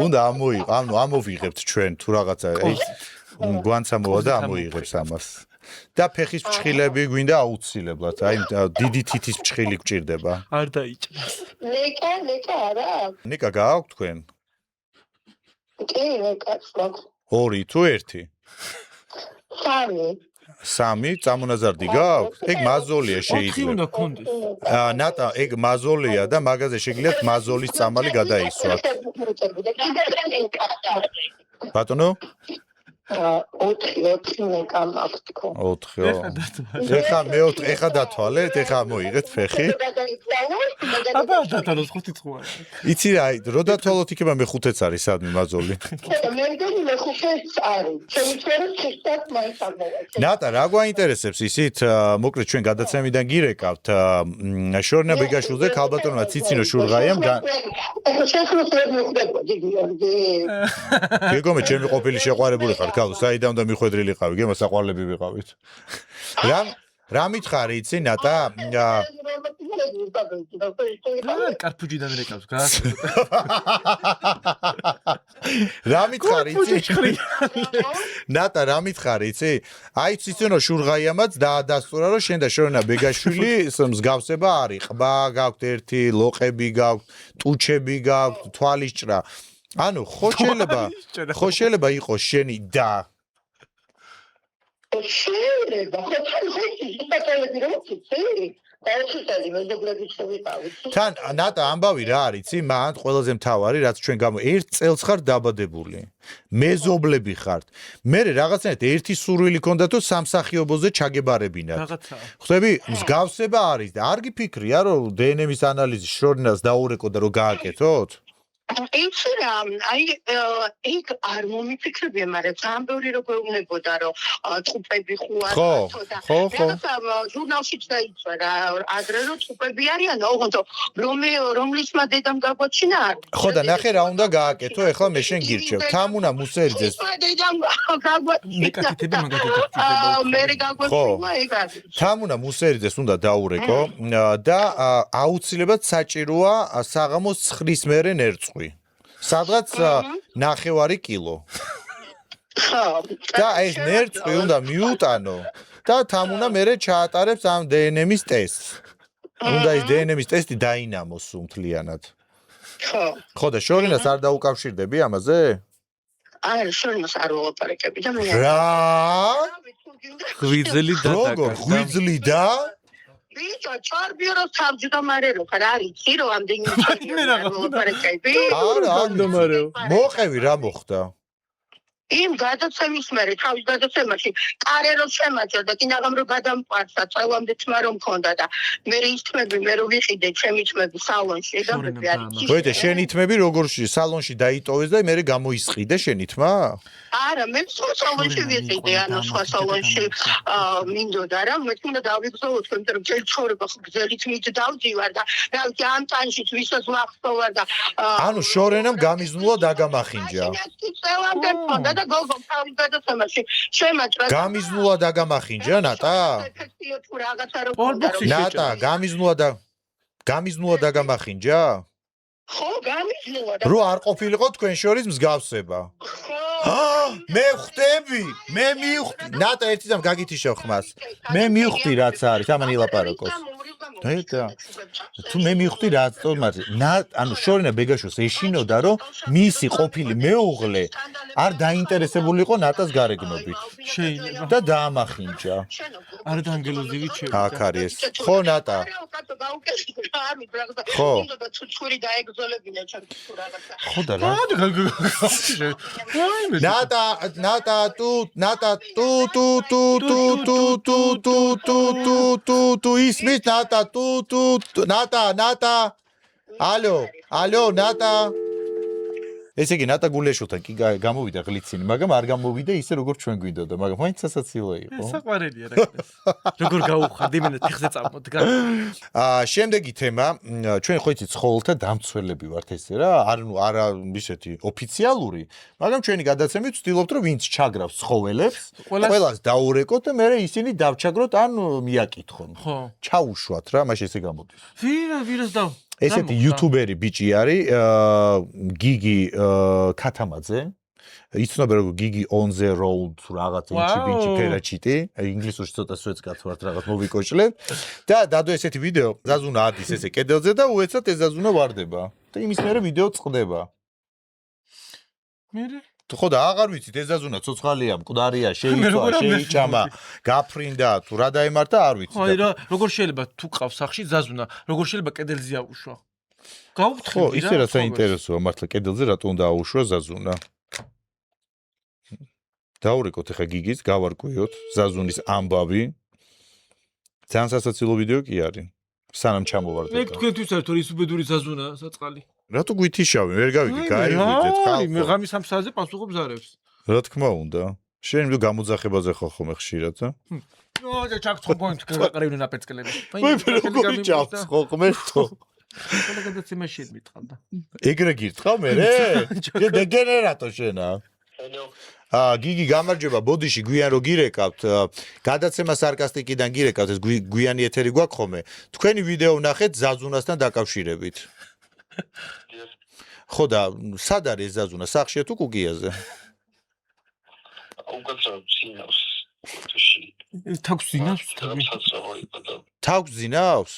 უნდა ამოვიღებთ ჩვენ თუ რაღაცა გვანცა მოვა და ამოიღებს ამას და ფეხის ფრჩხილები გვინდა აუცილებლად აი დიდი თითის ფრჩხილი გჭირდება არ დაიჭრას ლეკა არა ნიკა გააქვთ თქვენ კი ლეკა ორი თუ ერთი სამი წამონაზარდი გააქვთ ეგ მაზოლია შეიძლება უნდა გქონდეს ნატა ეგ მაზოლია და მაგაზე შეგიძლიათ მაზოლის წამალი გადაისვათ ბატონო 4 ლეკა მაქვს თქო 4 ეხა მე-4 ეხა დათვალეთ ეხა მოიღეთ ფეხი აბა დათვალოთ 5 წუარა იცი რა რო დათვალოთ იქება მე-5-იც არის სადმე მაზოლი მე მგონი მე-5-იც არის ჩემი ჩვენი ხისტად მაინც არ მოვაჩვენე ნატა რა გვაინტერესებს ისით მოკლედ ჩვენ გადაცემიდან გირეკავთ შორინა ბეგაშვილზე ქალბატონმა ციცინო შურღაიამ გეგომე ჩემი ყოფილი შეყვარებული ხარ ქალო საიდან უნდა მიხვედრილი ყავი გემა საყვარლები ვიყავით რა მითხარი იცი ნატა კარფუჯიდან რეკავს რა მითხარი იცი ნატა რა მითხარი იცი აი ციცინო შურღაიამაც დაადასტურა რომ შენ და შორინა ბეგაშვილი მსგავსება არის ყბა გაქვთ ერთი ლოყები გაქვთ ტუჩები გაქვთ თვალისჭრა ანუ ხო შეიძლება იყოს შენი და შეიძლება ხო თან ნატა ამბავი რა არის იცი მან ყველაზე მთავარი რაც ჩვენ გამო ერთ წელს ხარ დაბადებული მეზობლები ხართ მე რაღაცნაირად ერთი სურვილი ქონდათ რომ სამსახიობოზე ჩაგებარებინათ ხვდები მსგავსება არის და არ გიფიქრია რომ დნმ-ის ანალიზი შორინას დაურეკო და რომ გააკეთოთ იცი რა აი იქ არ მომიფიქრებია მაგრამ ძალიან ბევრი რო გვეუბნებოდა რომ ტყუპები ხო არა ხო ჟურნალშიც დაიწვა რა ადრე რომ ტყუპები არიან ოღონდ რომლისმა დედამ გაგვაჩინა ხო და ნახე რა უნდა გააკეთო ეხლა მე შენ გირჩევ თამუნა მუსერიძეს დედამ გაგვაჩინა თამუნა მუსერიძეს უნდა დაურეკო და აუცილებლად საჭიროა საღამოს 9-ის მერე ნერწყვი სადღაც 9 კილო და ეს ნერწყვი უნდა მიუტანო და თამუნა მერე ჩაატარებს ამ დნმ-ის ტესტს უნდა ეს დნმ-ის ტესტი დაინამოს უმთლიანად ხო და შორინას არ დაუკავშირდები ამაზე არა შორინას არ ვაპარაკები და მე რა ღვიძლი და როგორ ღვიძლი და ბიჭო, ჩარბიო რო თავმჯდომარეო, ხარ არიცი რომ ამდენი ჩარბიო ვაპარაკები? არა, ამდომარეო. მოყევი რა მოხდა? იმ გადაცემის მერე თავის გადაცემაში კარეროს შემაჭრა და კინაღამ რო გადამყარდა წელამდე თმა რომ მქონდა და მე ის თმები მე რო ვიყიდე ჩემი თმები სალონში ეგამები არის მოიდი შენი თმები როგორ სალონში დაიტოვეს და მე გამოისყიდე შენი თმა არა მე სალონში ვიყიდე ანუ სხვა სალონში მინდოდა რა მე თქმა უნდა დავიგზავნო იმიტომ რომ ძელი ცხოვრება ხო გზელით მიდავდივარ და რა ვიცი ამ ტანშიც ვისაც მახსოვარ და ანუ შორენამ გამიზნულა დაგამახინჯა წელამდე მქონდა და გოგო თავის გადაცემაში შემაჭრა გამიზნულა დაგამახინჯა ნატა ეფექტიო თუ რაღაცა რო მქონდა რომ ნატა გამიზნულა დაგამახინჯა ხო გამიზნულა და რო არ ყოფილიყო თქვენ შორის მსგავსება მე ხვდები მე მივხვდი ნატა ერთი ძამ გაგითიშავ ხმას მე მივხვდი რაც არის ამან ილაპარაკოს და თუ მე მივხვდი რაც თორმად ანუ შორენა ბეგაშოს ეშინოდა რომ მისი ყოფილი მეუღლე არ დაინტერესებულიყო ნატას გარეგნობით შეიძლება და დაამახინჯა არ დაანგელოზივით აქ არის ეს ხო ნატა ხო და ცუცური დაეგზოლებინა ჩემს თუ რაღაცა ხო და რა ნატა თუ ისმის ნატა ნატა ალო ნატა ესე იგი ნატა გულეშოთან კი გამოვიდა გლიცინი მაგრამ არ გამოვიდა ისე როგორც ჩვენ გვინდოდა მაგრამ მაინც სასაცილო იყო საყვარელია რა ეს როგორ გაუხარდი მე თიხზე წამოდგა შემდეგი თემა ჩვენ ხო იცით ცხოველთა დამცველები ვართ ესე რა არა ისეთი ოფიციალური მაგრამ ჩვენი გადაცემით ვცდილობთ რომ ვინც ჩაგრავს ცხოველებს ყველას დაურეკოთ და მე ისინი დავჩაგროთ ან მიაკითხონ ხო ჩაუშვათ რა მაშინ ესე გამოდის ვირას და ესეთი იუთუბერი ბიჭი არის გიგი ქათამაძე იცნობენ როგორ გიგი on the road რაღაც ინჩი ბიჭი ფერაჩიტი ინგლისურში ცოტა სვეცკათ ვართ რაღაც მოვიკოჭლებ და დადო ესეთი ვიდეო ზაზუნა ადის ესე კედელზე და უეცად ეს ზაზუნა ვარდება და იმის მერე ვიდეო წყდება მე ხო და აღარ ვიცით ეს ზაზუნა ცოცხალია მკვდარია შეიჭამა გაფრინდა თუ რა დაემართა არ ვიცით აი რა როგორ შეიძლება თუ ყავს სახში ზაზუნა როგორ შეიძლება კედელზე აუშვა გაუფრთხილდი ხო ისე რა საინტერესოა მართლა კედელზე რატო უნდა აუშვა ზაზუნა დაურეკოთ ახლა გიგის გავარკვიოთ ზაზუნის ამბავი ძალიან სასაცილო ვიდეო კი არის სანამ ჩამოვარდეთ მე თქვენთვის საერთოდ ის უბედური ზაზუნა საწყალი რატო გვითიშავი ვერ გავიგე გაიგეთ ხალხო მე ღამის 3 საათზე პასუხობს არებს რა თქმა უნდა შენ მე გამოძახებაზე ხო ხომ ხშირად და ჩაგწყო პოინტ გაყრევდნენ აპეცკლები მე როგორ ჩავწყო ხმერთო ყველა გადაცემაში მითხავდა ეგრე გირთხავ მე დეგენერატო შენა გიგი გამარჯობა ბოდიში გვიან რო გირეკავთ გადაცემა სარკასტიკიდან გირეკავთ ეს გვიანი ეთერი გვაქვს ხოლმე თქვენი ვიდეო ვნახეთ ზაზუნასთან დაკავშირებით ხო და სად არის ეს ზაზუნა სახშია თუ კუგიაზე თავს ზინავს თავს ზინავს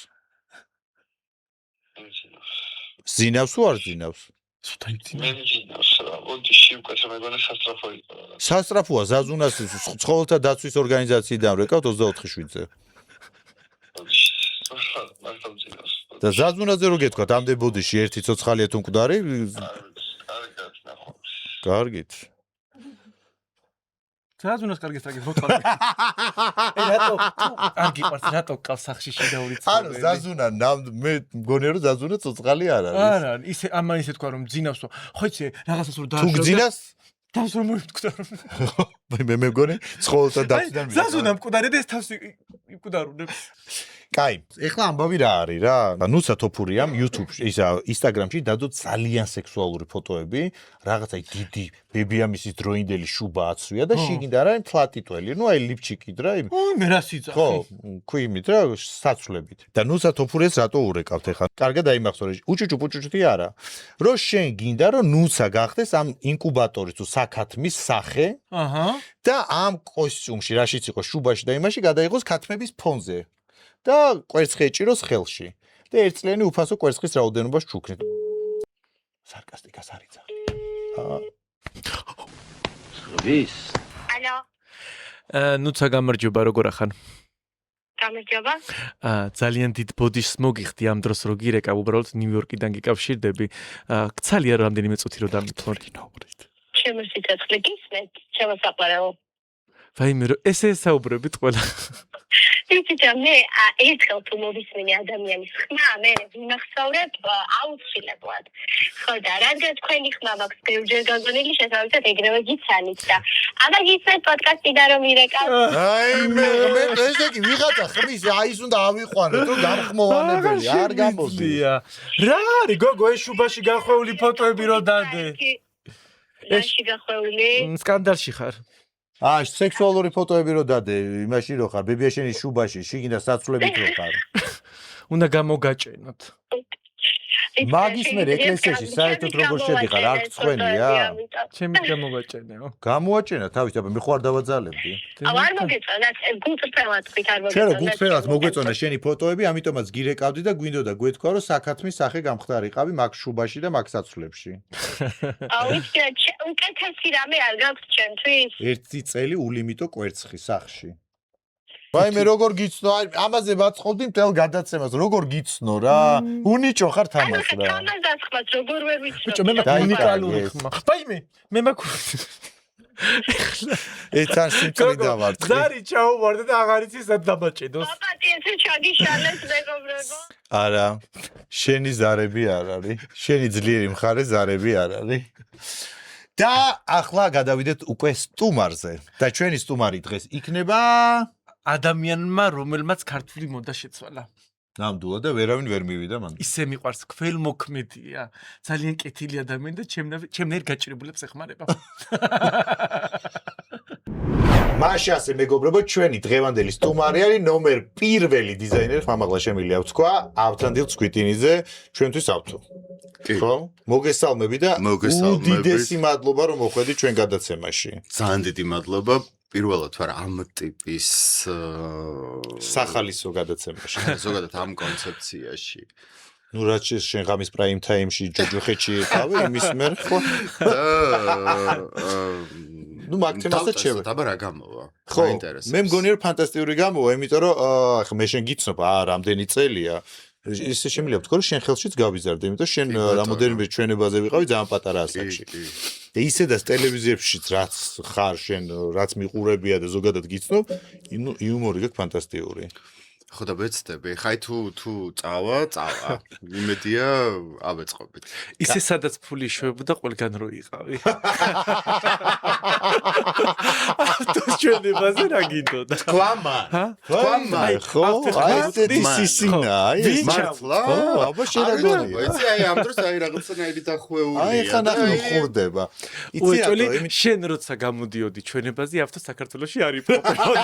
ზინავს თუ არ ზინავს სასტრაფოა ზაზუნას ცხოველთა დაცვის ორგანიზაციიდან რეკავთ 24/7-ზე და ზაზუნაზე რო გეთქვათ ამდენ ბოდიში ერთი ცოცხალია თუ მკვდარი კარგით ზაზუნას კარგი სტრაგის მოწყალე რატო კარგი პარტ რატო ყავს სახში შედაური ცხოველი ანუ ზაზუნა მე მგონია რომ ზაზუნა ცოცხალი არ არის არა ისე ამან ისე თქვა რომ ძინავსო ხო იცი რაღაცას რო თუ გძინავს თავს რომ მოვიტყდა მე მეგონი ცხოველთა დაცვიდან ზაზუნა მკვდარი და ეს თავს იმკვდარუნებს კაი, ეხლა ამბავი რა არის რა? ნუცა თოფურიამ YouTube-ში, ისა Instagram-ში დადო ძალიან სექსუალური ფოტოები, რაღაცა დიდი ბებიამისის დროინდელი შუბა აცვია და შიგნით არა თლატიტველი, ну აი ლიფჩიკით რა იმ. მე რა სიძახი. ხო, ქვიმით რა, საცვლებით. და ნუცა თოფურიას რატო ურეკავთ ეხლა? კარგად აიმახსოვრე, უჭუჭუჭუჭი არა. რო შენ გინდა რომ ნუცა გახდეს ამ ინკუბატორის თუ საქათმის სახე, და ამ კოსტიუმში რაშიც იყო შუბაში და იმაში გადაიღოს ქათმების ფონზე. და კვერცხი ეჭიროს ხელში და ერთწლიანი უფასო კვერცხის რაოდენობას ჩუქნით. სარკასტიკას არ იცახი. ვის? ალო. ნუცა გამარჯობა, როგორ ახან? გამარჯობა. ძალიან დიდ ბოდიშს მოგიხდი ამ დროს რო გირეკავ, უბრალოდ ნიუ-იორკიდან გიკავშირდები. გცალია რამდენიმე წუთი რო დამითმორ. ჩემო სიცოცხლე გისმენთ, ჩემო საყვარელო. ვაიმე რომ ესე საუბრებით ყველა. იცით მე ერთხელ თუ მოვისმინე ადამიანის ხმა, მე ვიმახსოვრებ აუცილებლად. ხო და რადგან თქვენი ხმა მაქვს ბევრჯერ გაგონილი, შესაბამისად ეგრევე გიცანით და აბა გისმენთ პოდკასტიდან რომ ირეკავ. აი მე ესე კი ვიღაცა ხმის ის უნდა ავიყვანოთ რომ გამხმოვანებელი არ გამოდი. რა არის გოგო ეს შუბაში გახვეული ფოტოები რო დადე? ეში გახვეული? სკანდალში ხარ. სექსუალური ფოტოები რო დადე, იმაში რო ხარ, ბებიაშენის შუბაში, შიგნით საცვლებით რო ხარ. უნდა გამოგაჭენოთ. მაგის მე ეკლესიაში საერთოდ როგორ შედიხარ, არ გწვენია? ჩემი გამოგაჭენეო. გამოაჭენა თავის, აბა მე ხო არ დავაძალებდი. არ მოგეწონა, გულწრფელად თქვით არ მოგეწონა. შენ რო გულწრფელად მოგეწონა შენი ფოტოები, ამიტომაც გირეკავდი და გვინდოდა გვეთქვა რომ საქათმის სახე გამხდარიყავი მაგ შუბაში და მაგ საცვლებში. ვიცი, უკეთესი რამე არ გაქვს ჩემთვის. ერთი წელი ულიმიტო კვერცხი სახში. ვაი მე როგორ გიცნო, ამაზე ვაწყობდი მთელ გადაცემას, როგორ გიცნო რა? უნიჭო ხარ თამას რა. თამას დასხმას როგორ ვერ ვიცნობ. ბიჭო მე მაქვს უნიკალური ხმა. ვაიმე, მე მაქვს ეცან სიმწრი დავარწი. ზარი ჩაუვარდა და აღარ იცი სად დამაჭედოს. პაპატი ესე ჩაგიშალეს მეგობრებო. არა, შენი ზარები არ არის. შენი ძლიერი მხარე ზარები არ არის. და ახლა გადავიდეთ უკვე სტუმარზე. და ჩვენი სტუმარი დღეს იქნება ადამიანმა რომელმაც ქართული მოდა შეცვალა. ნამდვილად და ვერავინ ვერ მივიდა მანდ. ისე მიყვარს ქველმოქმედია. ძალიან კეთილი ადამიანი და ჩემნაირ გაჭირებულებს ეხმარება. მაშინ ასე მეგობრებო, ჩვენი დღევანდელი სტუმარი არის ნომერ პირველი დიზაინერი, ხმამაღლა შემიძლია ვთქვა, ავთანდილ ცქვიტინიძე, ჩვენთვის ავთო. ხო? მოგესალმები და უდიდესი მადლობა რომ მოხვედი ჩვენ გადაცემაში. ძალიან დიდი მადლობა. პირველად ვარ ამ ტიპის სახალისო გადაცემაში. ზოგადად ამ კონცეფციაში. ნუ რაც შენ ღამის პრაიმ თაიმში ჯოჯოხეთში იყავი, იმის მერ ხო? ნუ მაგ თემას და ჩემ. დაბა რა გამოვა? ხო, მე მგონი რომ ფანტასტიკური გამოვა, იმიტომ რომ ახლა მე შენ გიცნობ, რამდენი წელია. ისე შემიძლია ვთქვა, რომ შენ ხელშიც გავიზარდე, იმიტომ შენ რამოდენიმე ჩვენებაზე ვიყავი ძალიან პატარა ასაკში. და ისედაც ტელევიზიებშიც რაც ხარ შენ, რაც მიყურებია და ზოგადად გიცნობ, იუმორი გაქვს ფანტასტიკური. ხო და ვეცდები, ხაი თუ წავა. იმედია ავეწყობით. ისე სადაც ფული შვებოდა ყველგან რო იყავი. ავტოს ჩვენებაზე რა გინდოდა? თქვამა. ხო, აი ესეთი სისინა, აი ეს მართლა? აბა შენაგონია. ვიცი, აი ამ დროს აი რაღაცნაირი დახვეულია. აი ხა ნახე ხურდება. იცი უეჭველი შენ როცა გამოდიოდი ჩვენებაზე ავტო საქართველოში არ იპყრობოდა.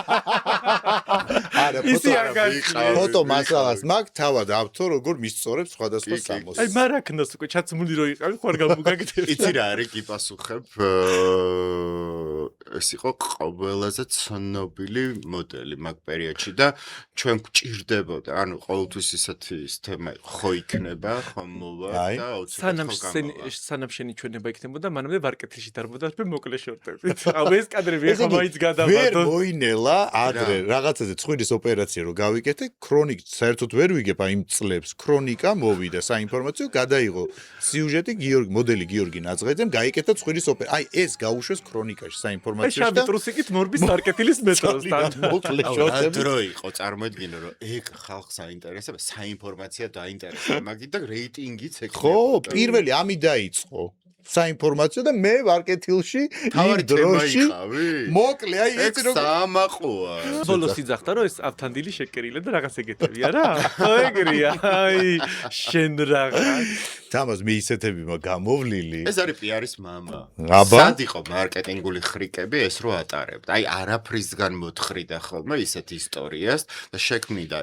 არა, ფოტო მასალას მაგ თავად ავთო როგორ მისწორებს სხვადასხვა სამოს. აი მარაკნოს უკვე ჩაცმული რო იყავი ხوار გამოგაგდები. იცი რა არის კი პასუხებ ეს იყო ყველაზე ცნობილი მოდელი მაგ პერიოდში და ჩვენ გვჭირდებოდა ანუ ყოველთვის ისეთი თემა ხო იქნება ხომ მოვა და სანამ შენი ჩვენება იქნებოდა მანამდე ვარკეთილში დარბოდა მე მოკლე შორტებით. აუ ეს კადრები ახლა მაინც გადავადო. ვერ მოინელა ადრე რაღაცაზე ცხვირის ოპერაცია რო გავიკეთე ქრონიკ საერთოდ ვერ ვიგებ აი იმ წლებს ქრონიკა მოვიდა საინფორმაციო გადაიღო სიუჟეტი მოდელი გიორგი ნაძღაძემ გაიკეთა ცხვირის ოპერაცია აი ეს გაუშვეს ქრონიკაში საინფორმაციო შაბი ტრუსიკით მორბის მარკეტილის მეტოსთან მოკლე შორტები დრო იყო წარმოედგინე რომ ეგ ხალხს აინტერესება საინფორმაცია დაინტერესება მაგით და რეიტინგიც ეგ ხო პირველი ამი დაიწყო საინფორმაციო და მე ვარკეთილში იმ დროში მოკლე აი ეს რო სამაყოა ბოლოს იძახდა რომ ეს ავთანდილი შეკერილე და რაღაც ეგეთებია რა ხო ეგრეა აი შენ რაღაც თამას მე ისეთები გამოვლილი ეს არის პიარის მამა აბა სად იყო მარკეტინგული ხრიკები ეს რო ატარებდა აი არაფრისგან მოთხრიდა ხოლმე ისეთ ისტორიას და შექმნიდა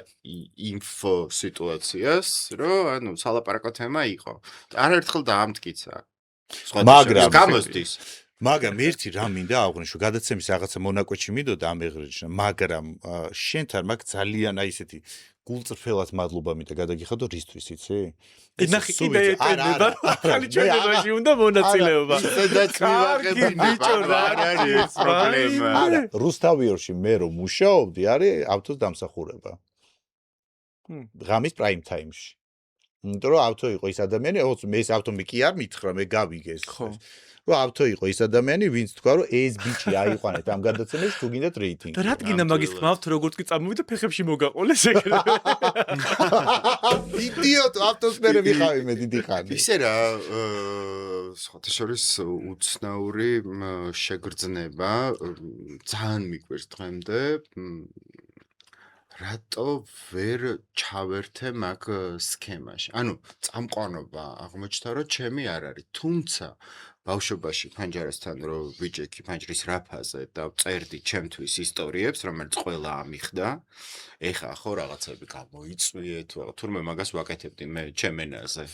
ინფო სიტუაციას რომ ანუ სალაპარაკო თემა იყო არაერთხელ დაამტკიცა მაგრამ ერთი რამ მინდა აღვნიშნო გადაცემის რაღაცა მონაკვეთში მინდოდა ამეღრეჭნა მაგრამ შენთან მაგ ძალიან აი ესეთი გულწრფელად მადლობა მინდა გადაგიხადო რისთვის იცი ნახე კიდე ეტენება ხალი ჩვენებაში უნდა მონაწილეობა სადაც მივაღები ბიჭო რა არის პრობლემა რუსთავიორში მე რომ მუშაობდი არის ავტოს დამსახურება ღამის პრაიმ თაიმში იმიტომ რომ ავტო იყო ის ადამიანი, მე ეს ავტომი კი არ მითხრა, მე გავიგეს. რომ ავთო იყო ის ადამიანი, ვინც თქვა, რომ ეს ბიჭი აიყვანეთ ამ გადაცემაში, თუ გინდათ რეიტინგი. და რა გინდა მაგის თქმა ავთო როგორც კი წამოვიდა ფეხებში მოგაყოლეს ეგრე. იდიოტ, ავთოს მერე ვიყავი მე დიდი ხანი. ისე რა სხვათა შორის უცნაური შეგრძნება ძალიან მიგვერს დღემდე რატო ვერ ჩავერთე მაგ სქემაში. ანუ წამყვანობა აღმოჩნდა რომ ჩემი არ არის. თუმცა ბავშვობაში ფანჯარასთან რომ ვიჭექი ფანჯრის რაფაზე და წერდი ჩემთვის ისტორიებს, რომელიც ყველა ამიხდა. ეხა ხო რაღაცები გამოიწვიე თუ თურმე მაგას ვაკეთებდი მე ჩემენაზე.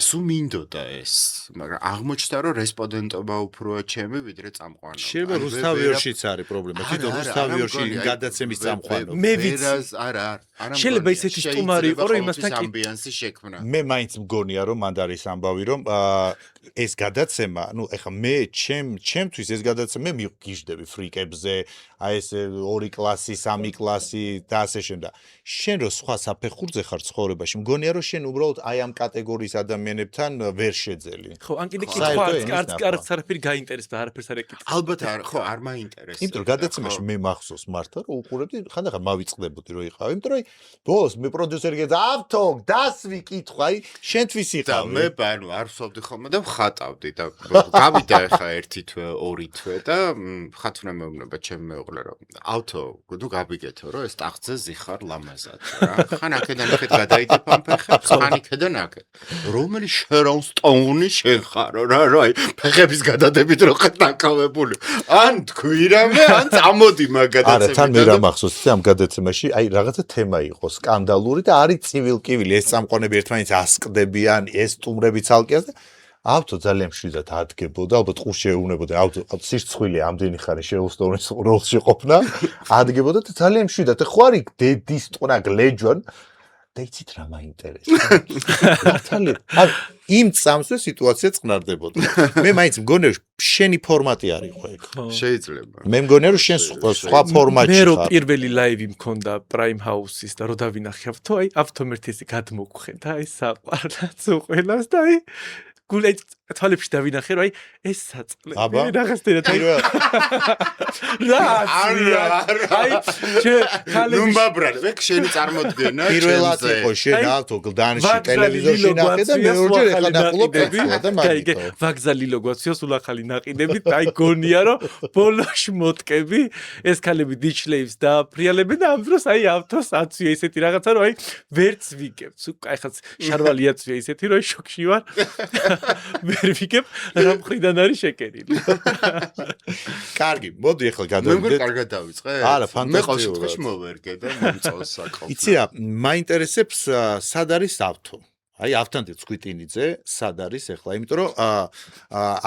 სულ მინდოდა ეს, მაგრამ აღმოჩნდა რომ რესპონდენტობა უფროა ჩემი ვიდრე წამყვანობა. შეიძლება რუსთავიორშიც არის პრობლემა. თვითონ რუსთავიორში გადაცემის წამყვანობა. მე ვიცი. არა. შეიძლება ისეთი სტუმარი იყო, რომ იმასთან კი ამბიანსი შექმნა. მე მაინც მგონია რომ მანდ არის ამბავი რომ ეს გადაცემა, ну, ეხა მე ჩემთვის ეს გადაცემა მე მიგიჟდები ფრიკებზე, აი ეს 2 კლასი, 3 კლასი და ასე შემდეგ. შენ რო სხვა საფეხურზე ხარ ცხოვრებაში, მგონია რომ შენ უბრალოდ აი ამ კატეგორიის ადამიანებთან ვერ შეძელი. ხო, ან კიდე კითხვა არც არაფერი გაინტერესდა, არაფერს არ ეკითხა. ალბათ არ მაინტერესებს. იმიტომ რომ გადაცემაში მე მახსოვს მართლა რომ უყურებდი, ხანდახან მავიწყდებოდი რომ იყავი, იმიტომ რომ ბოლოს მე პროდიუსერი გეძა ავთო, დასვი კითხვა, აი შენთვის და იყავი. მე ბანუ არ ვსვავდი ხოლმე და ვხატავდი და გავიდა ახლა 1 თვე, 2 თვე და ხათუნა მეუბნება ჩემ მეუღლე რომ ავთო, ნუ გაბიგეთო რომ ეს ტახტზე ზიხარ ლამაზად რა. ხან აქედან იქეთ გადაიდებ ამ ფეხებს, ხან იქედან აქეთ. რომელი შერონ სტოუნი შენ ხარო რა, აი ფეხების გადადებით რო ხეთ ნაკავებული. ან თქვი რამე, ან წამოდი მაგ გადაცემიდან. არა, თან მე რა მახსოვს ამ გადაცემაში, აი რაღაცა თემა იყო სკანდალური და არის ცივილ-კივილი, ეს წამყვანები ერთმანეთს ასკდებიან, ეს სტუმრები ცალკეას და ავთო ძალიან მშვიდად ადგებოდა, ალბათ ყურში ეუბნებოდა, ავთო სირცხვილი ამდენი ხანი შეუსტოვნის როლში ყოფნა, ადგებოდა და ძალიან მშვიდად. ხო არის დედის ტყნა გლეჯონ და იცით რა მაინტერესებს. იმ წამსვე სიტუაცია წყნარდებოდა. მე მაინც მგონია რომ შენი ფორმატი არ იყო ეგ. შეიძლება. მე მგონია რომ შენ სხვა ფორმატში მე რო ხარ. პირველი ლაივი მქონდა Prime House-ის და რო დავინახე ავთო, აი ავთომერთესი გადმოგხვენ და აი საყვარლაც უყველას და აი გულე თვალებში დავინახე რომ აი ეს საწყლე რაღაცნაირად აი ნუ მაბრალე მე შენი წარმოდგენა პირველად იყო შენ ავთო გლდანში ტელევიზორში ნახე და მეორჯერ ეხლა ნახულობ და მაგითო ვაგზალი ლოგვაციოს ულახალი ნაყიდებით აი გონია რომ ბოლოში მოტკები ეს ქალები დიჩლეივს და აფრიალებენ და ამ დროს აი ავთოს აცვია ესეთი რაღაცა რომ აი ვერც ვიგებთ აი ხაც შარვალი აცვია ესეთი რომ შოქში ვარ ვერ ვიგებ რა მხრიდან არის შეკერილი. კარგი, მოდი ახლა გადავიდეთ. მე კარგად დავიწყე? არა, ფანტასტიკურად. მე ყოველთვის მოვერგე და მომწონს საკითხი. იცი რა, მაინტერესებს სად არის ავთო? აი ავთანდილ ცხვიტინიძე სად არის ახლა? იმიტომ რომ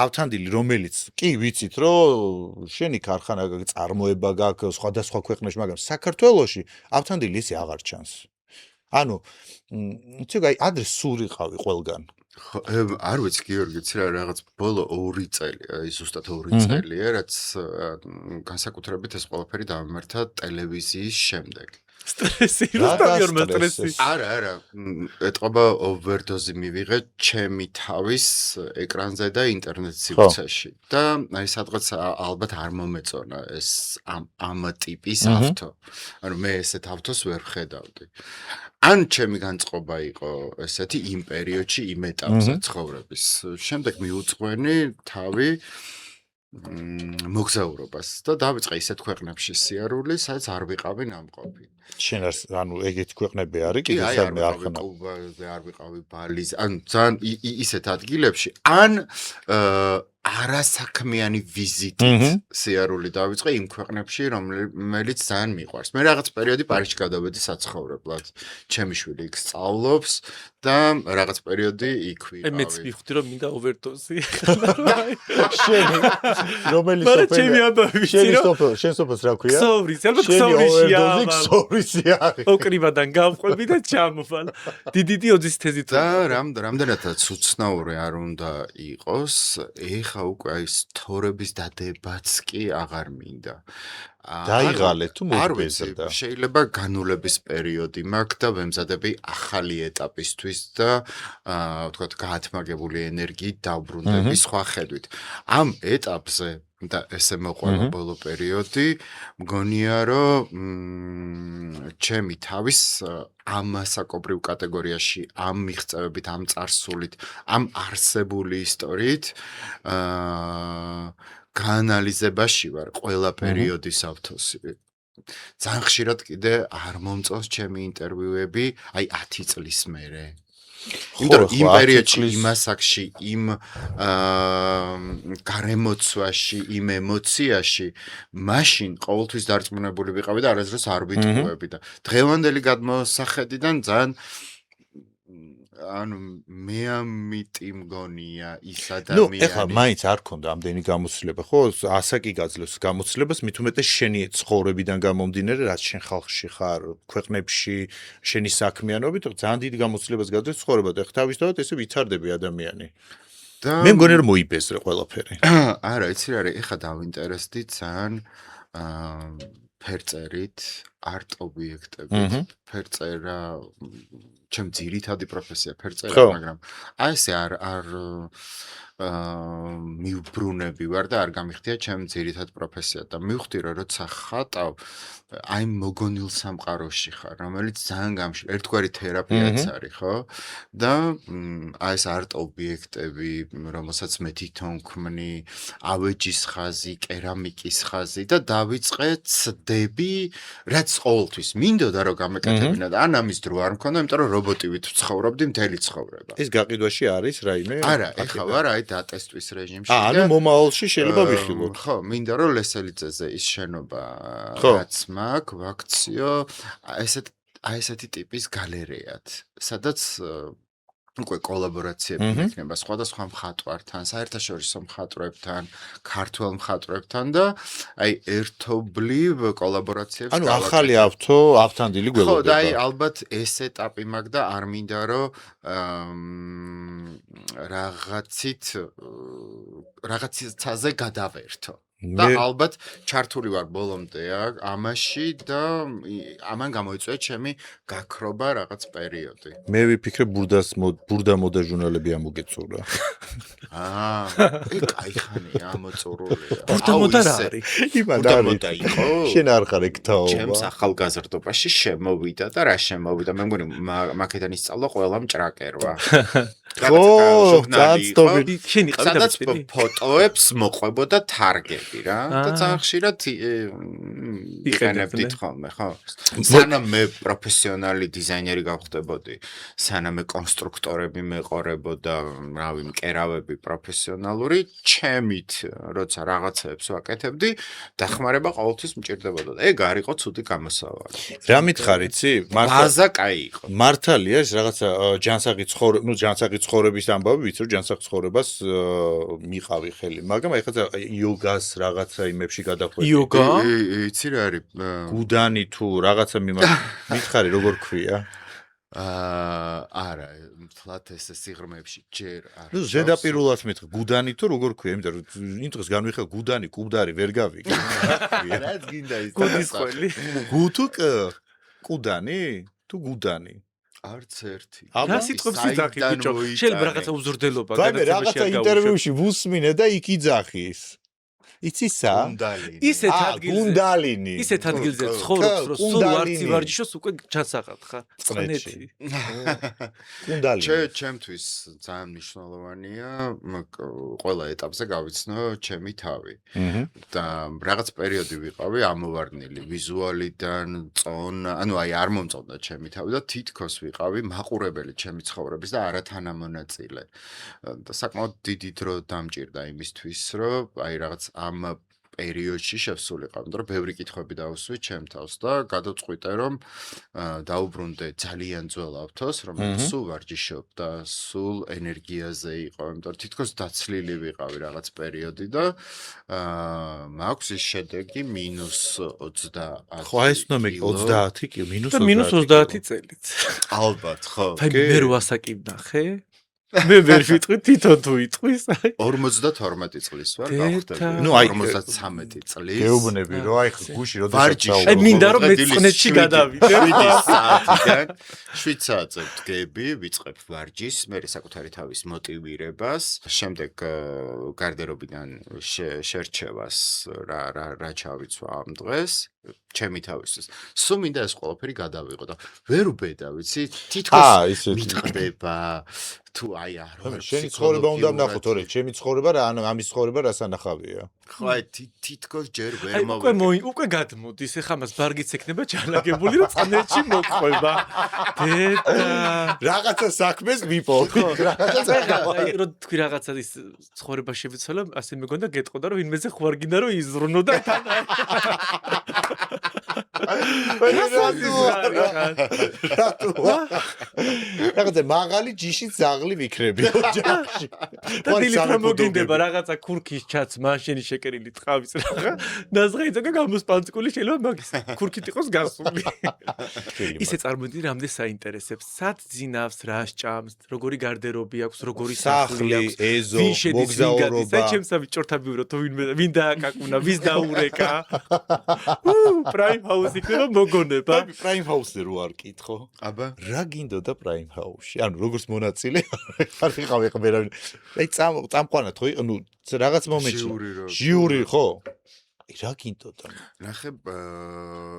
ავთანდილი რომელიც კი ვიცით რომ შენი ქარხანა წარმოება გაქვს სხვადასხვა ქვეყნებში, მაგრამ საქართველოში ავთანდილი ისე აღარ ჩანს. ანუ იცი აი ადრე სულიყავი ყველგან. არ ვიცი გიორგი ცირა რაღაც ბოლო 2 წელი აი ზუსტად 2 წელია რაც განსაკუთრებით ეს ყველაფერი დამემართა ტელევიზიის შემდეგ სტრესი რუსთავიორმა სტრესი არა ეთყობა ოვერდოზი მივიღე ჩემი თავის ეკრანზე და ინტერნეტ სივრცეში და აი სადღაც ალბათ არ მომეწონა ეს ამ ტიპის ავთო ანუ მე ესეთ ავთოს ვერ ვხედავდი ან ჩემი განწყობა იყო ესეთი იმ პერიოდში იმ ეტაპზე ცხოვრების. შემდეგ მიუძღვენი თავი მოგზაურობას და დავიწყე ისეთ ქვეყნებში სიარული, სადაც არ ვიყავი ნამყოფი. შენ ანუ ეგეთი ქვეყნები არის კიდე სამე არხანა. კუბაზე არ ვიყავი, ბალიზე, ან ძალიან ისეთ ადგილებში, ან არასაქმიანი ვიზიტით სიარული დავიწყე იმ ქვეყნებში, რომელიც ძალიან მიყვარს. მე რაღაც პერიოდი პარიზში გადავედი საცხოვრებლად. ჩემი შვილი იქ სწავლობს და რაღაც პერიოდი იქ ვიყავი. მეც მივხვდი რომ მინდა ოვერდოზი. შენი რომელიც მაგრამ ჩემი ამბავი ვიცი რომ შენ სოფელს რა ქვია? ქსოვრის, ალბათ ქსოვრიშია. ქსოვრისია. ოკრივადან გავყვები და ჩამოვალ. დიდი ოძის თეზით და რამდენადაც უცნაური არ უნდა იყოს, ეხ ეხა უკვე აი თორების დადებაც კი აღარ მინდა. დაიღალეთ თუ არ ვიცი, მოგბეზრდა? შეიძლება განულების პერიოდი მაქვს და ვემზადები ახალი ეტაპისთვის და ვთქვათ, გაათმაგებული ენერგიით დავბრუნდები სხვა ხედვით. ამ ეტაპზე და ესე მოყვება ბოლო პერიოდი, მგონია რომ ჩემი თავის ამ საკობრივ კატეგორიაში, ამ მიღწევებით, ამ წარსულით, ამ არსებული ისტორიით გაანალიზებაში ვარ ყველა პერიოდის ავთოსი. ძალიან ხშირად კიდე არ მომწონს ჩემი ინტერვიუები, აი 10 წლის მერე. იმიტომ რომ იმ პერიოდში, იმ ასაკში, იმ გარემოცვაში, იმ ემოციაში, მაშინ ყოველთვის დარწმუნებული ვიყავი და არასდროს არ ვიტყუები და დღევანდელი გადმოსახედიდან ძალიან ანუ მე ამიტი მგონია ის ადამიანი. ეხლა მაინც არ ქონდა ამდენი გამოცდილება, ხო? ასაკი გაძლევს გამოცდილებას, მით უმეტეს შენი ცხოვრებიდან გამომდინარე, რაც შენ ხალხში ხარ, ქვეყნებში, შენი საქმიანობით, ძალიან დიდი გამოცდილებას გაძლევს ცხოვრება და ეხლა თავისთავად ესე ვითარდება ადამიანი. მე მგონია რომ მოიბეზრე ყველაფერი. არა, იცი რა არის, ეხლა დავინტერესდი ძალიან ფერწერით, არტ ობიექტებით, ფერწერა ჩემ ძირითადი პროფესია ფერწერა, მაგრამ აი ესე არ მივბრუნები ვარ და არ გამიხდია ჩემ ძირითად პროფესიად და მივხვდი რომ როცა ხატავ აი მოგონილ სამყაროში ხარ, რომელიც ძალიან გამშლ ერთგვარი თერაპიაც არის, ხო? და აი ეს არტ ობიექტები, რომელსაც მე თვითონ ვქმნი, ავეჯის ხაზი, კერამიკის ხაზი და დავიწყე ცდები, რაც ყოველთვის მინდოდა რომ გამეკეთებინა და ან ამის დრო არ მქონდა, იმიტომ რომ რობოტივით ვცხოვრობდი მთელი ცხოვრება. ეს გაყიდვაში არის რაიმე? არა, ეხლა ვარ აი დატესტვის რეჟიმში. ანუ მომავალში შეიძლება ვიხილოთ. ხო, მინდა რომ ლესელიძეზე ის შენობა რაც მაქვს, ვაქციო, ესეთი ტიპის გალერეად, სადაც უკვე კოლაბორაციები იქნება სხვადასხვა მხატვართან, საერთაშორისო მხატვრებთან, ქართველ მხატვრებთან და აი ერთობლივ კოლაბორაციებს ანუ ახალი ავთო ავთანდილი გველოდება. ხო, და აი ალბათ ეს ეტაპი მაქვს და არ მინდა რომ რაღაცაზე გადავერთო. და ალბათ ჩართული ვარ ბოლომდე ამაში და ამან გამოიწვია ჩემი გაქრობა რაღაც პერიოდი. მე ვიფიქრე ბურდა მოდა ჟურნალები ამოგეწურა. კაი ხანია ამოწურულია. ბურდა მოდა რა არის? ბურდა მოდა იყო. შენ არ ხარ ეგ თაობა. ჩემს ახალგაზრდობაში შემოვიდა და რა შემოვიდა? მე მგონი მაკედან ისწავლა ყველა მჭრაკერვა. ხო, ძაცდობი. შენ იყავი და სადაც ფოტოებს მოყვებოდა თარგები რა და ძალიან ხშირად იყენებდით ხოლმე, ხო? სანამ მე პროფესიონალი დიზაინერი გავხდებოდი, სანამ მე კონსტრუქტორები მეყორებოდა, რავი, მკერავები პროფესიონალური, ჩემით როცა რაღაცებს ვაკეთებდი, დახმარება ყოველთვის მჭირდებოდა. ეგ არ იყო ცუდი გამოსავალი. რა მითხარ, იცი? ბაზა კაი იყო. მართალია ეს რაღაცა ჯანსაღი ცხოვრების ამბავი, ვიცი რომ ჯანსაღ ცხოვრებას მიყავი ხელი, მაგრამ ეხლა იოგას რაღაცა იმებში გადახვედი. იოგა? იცი რა არის? გუდანი თუ რაღაცა მითხარი როგორ ქვია? არა, თლათ ეს სიღრმეებში ჯერ არ. ნუ ზედაპირულად მითხარ, გუდანი თუ როგორ ქვია, იმიტომ რომ იმ დღეს განვიხილ გუდანი, კუბდარი ვერ გავიგე. რაც გინდა ის გუდის ყველი. გუთუ კუდანი თუ გუდანი? არც ერთი. რა სიტყვებს იძახი ბიჭო? შეიძლება რაღაცა უზრდელობა გადაცემაში არ გავუშვებ. რაღაცა ინტერვიუში ვუსმინე და იქ იძახის. იცისა? გუნდალინი. ისეთ ადგილზე ცხოვრობს, რომ სულ არც ივარჯიშოს უკვე ჩასაღად ხარ. წნეთი. გუნდალინი. ჩემთვის ძალიან მნიშვნელოვანია ყველა ეტაპზე გავიცნო ჩემი თავი. და რაღაც პერიოდი ვიყავი ამოვარდნილი ვიზუალიდან, ანუ აი არ მომწონდა ჩემი თავი და თითქოს ვიყავი მაყურებელი ჩემი ცხოვრების და არა თანამონაწილე. და საკმაოდ დიდი დრო დამჭირდა იმისთვის, რომ აი რაღაც ამ პერიოდში შევსულიყავ, იმიტომ რომ ბევრი კითხვები დავუსვი ჩემ თავს და გადავწყვიტე რომ დაუბრუნდე ძალიან ძველ ავთოს, რომელიც სულ ვარჯიშობ და სულ ენერგიაზე იყო, იმიტომ რომ თითქოს დაცლილი ვიყავი რაღაც პერიოდი და მაქვს ის შედეგი -20. ხო, ეს უნდა მე 30 კილო, -20 წელიც. ალბათ, ხო. მე რო ასაკი ვნახე. მე ვერ ვიტყვი თვითონ თუ იტყვის. 52 წლის ვარ, დედა. გავხდები. ნუ აი, 53 წლის. გეუბნები რომ აი გუში როდესაც ვარჯიში. აი, მინდა რომ მე წნეთში გადავიდე. 7 საათიდან 7 საათზე ვდგები, ვიწყებ ვარჯიშს, მე საკუთარი თავის მოტივირებას, შემდეგ გარდერობიდან შერჩევას რა ჩავიცვა ამ დღეს. ჩემი თავისთვის. სულ მინდა ეს ყველაფერი გადავიღო და ვერ უბედა, ვიცი? თითქოს მიტყდება თუ აი არა. შენი ცხოვრება უნდა ვნახოთ, თორე ჩემი ცხოვრება რა, ამის ცხოვრება რას ანახავია. ხო, აი თითქოს ჯერ ვერ აი, უკვე გადმოდის, ეხლა მას ბარგიც ექნება ჩალაგებული, რომ წნეთში მოყვება. დედა. რაღაცა საქმეს ვიპოვ. აი, რომ თქვი რაღაცა ის ცხოვრება შევიცვალა, ასე მეგონდა გეტყოდა, რომ ვინმეზე ხო არ გინდა რომ იზრუნო და თან. რაღაცა მაღალი ჯიში ზაღლი ვიქრები ოჯახში. და დილით რომ მოგინდება რაღაცა ქურქის ჩაცმა, შენი შეკერილი ტყავის რაღა, ნაზღაიძაგა გამოსპანწკული შეიძლება მაგის ქურქით იყოს გასული. ისე წარმოვიდგინე რამდენ საინტერესებს, სად ძინავს, რა სჭამს, როგორი გარდერობი აქვს, როგორი სახლი აქვს, ეზო, ვინ შედის, ვინ გადის, მოგზაურობა. აი ჩემს ბიჭორთა ბიურო თუ ვინ დააკაკუნა, ვის დაურეკა. პრაიმ ჰაუსი იქნება მოგონება. პრაიმ ჰაუსზე რო არ კითხო. აბა რა გინდოდა პრაიმ ჰაუსში? ანუ როგორც მონაწილე არ ვიყავი ხა ვერავინ. აი წამყვანად ხო, ანუ რაღაც მომენტში. ჟიური ხო? აი რა გინდოდა? ნახე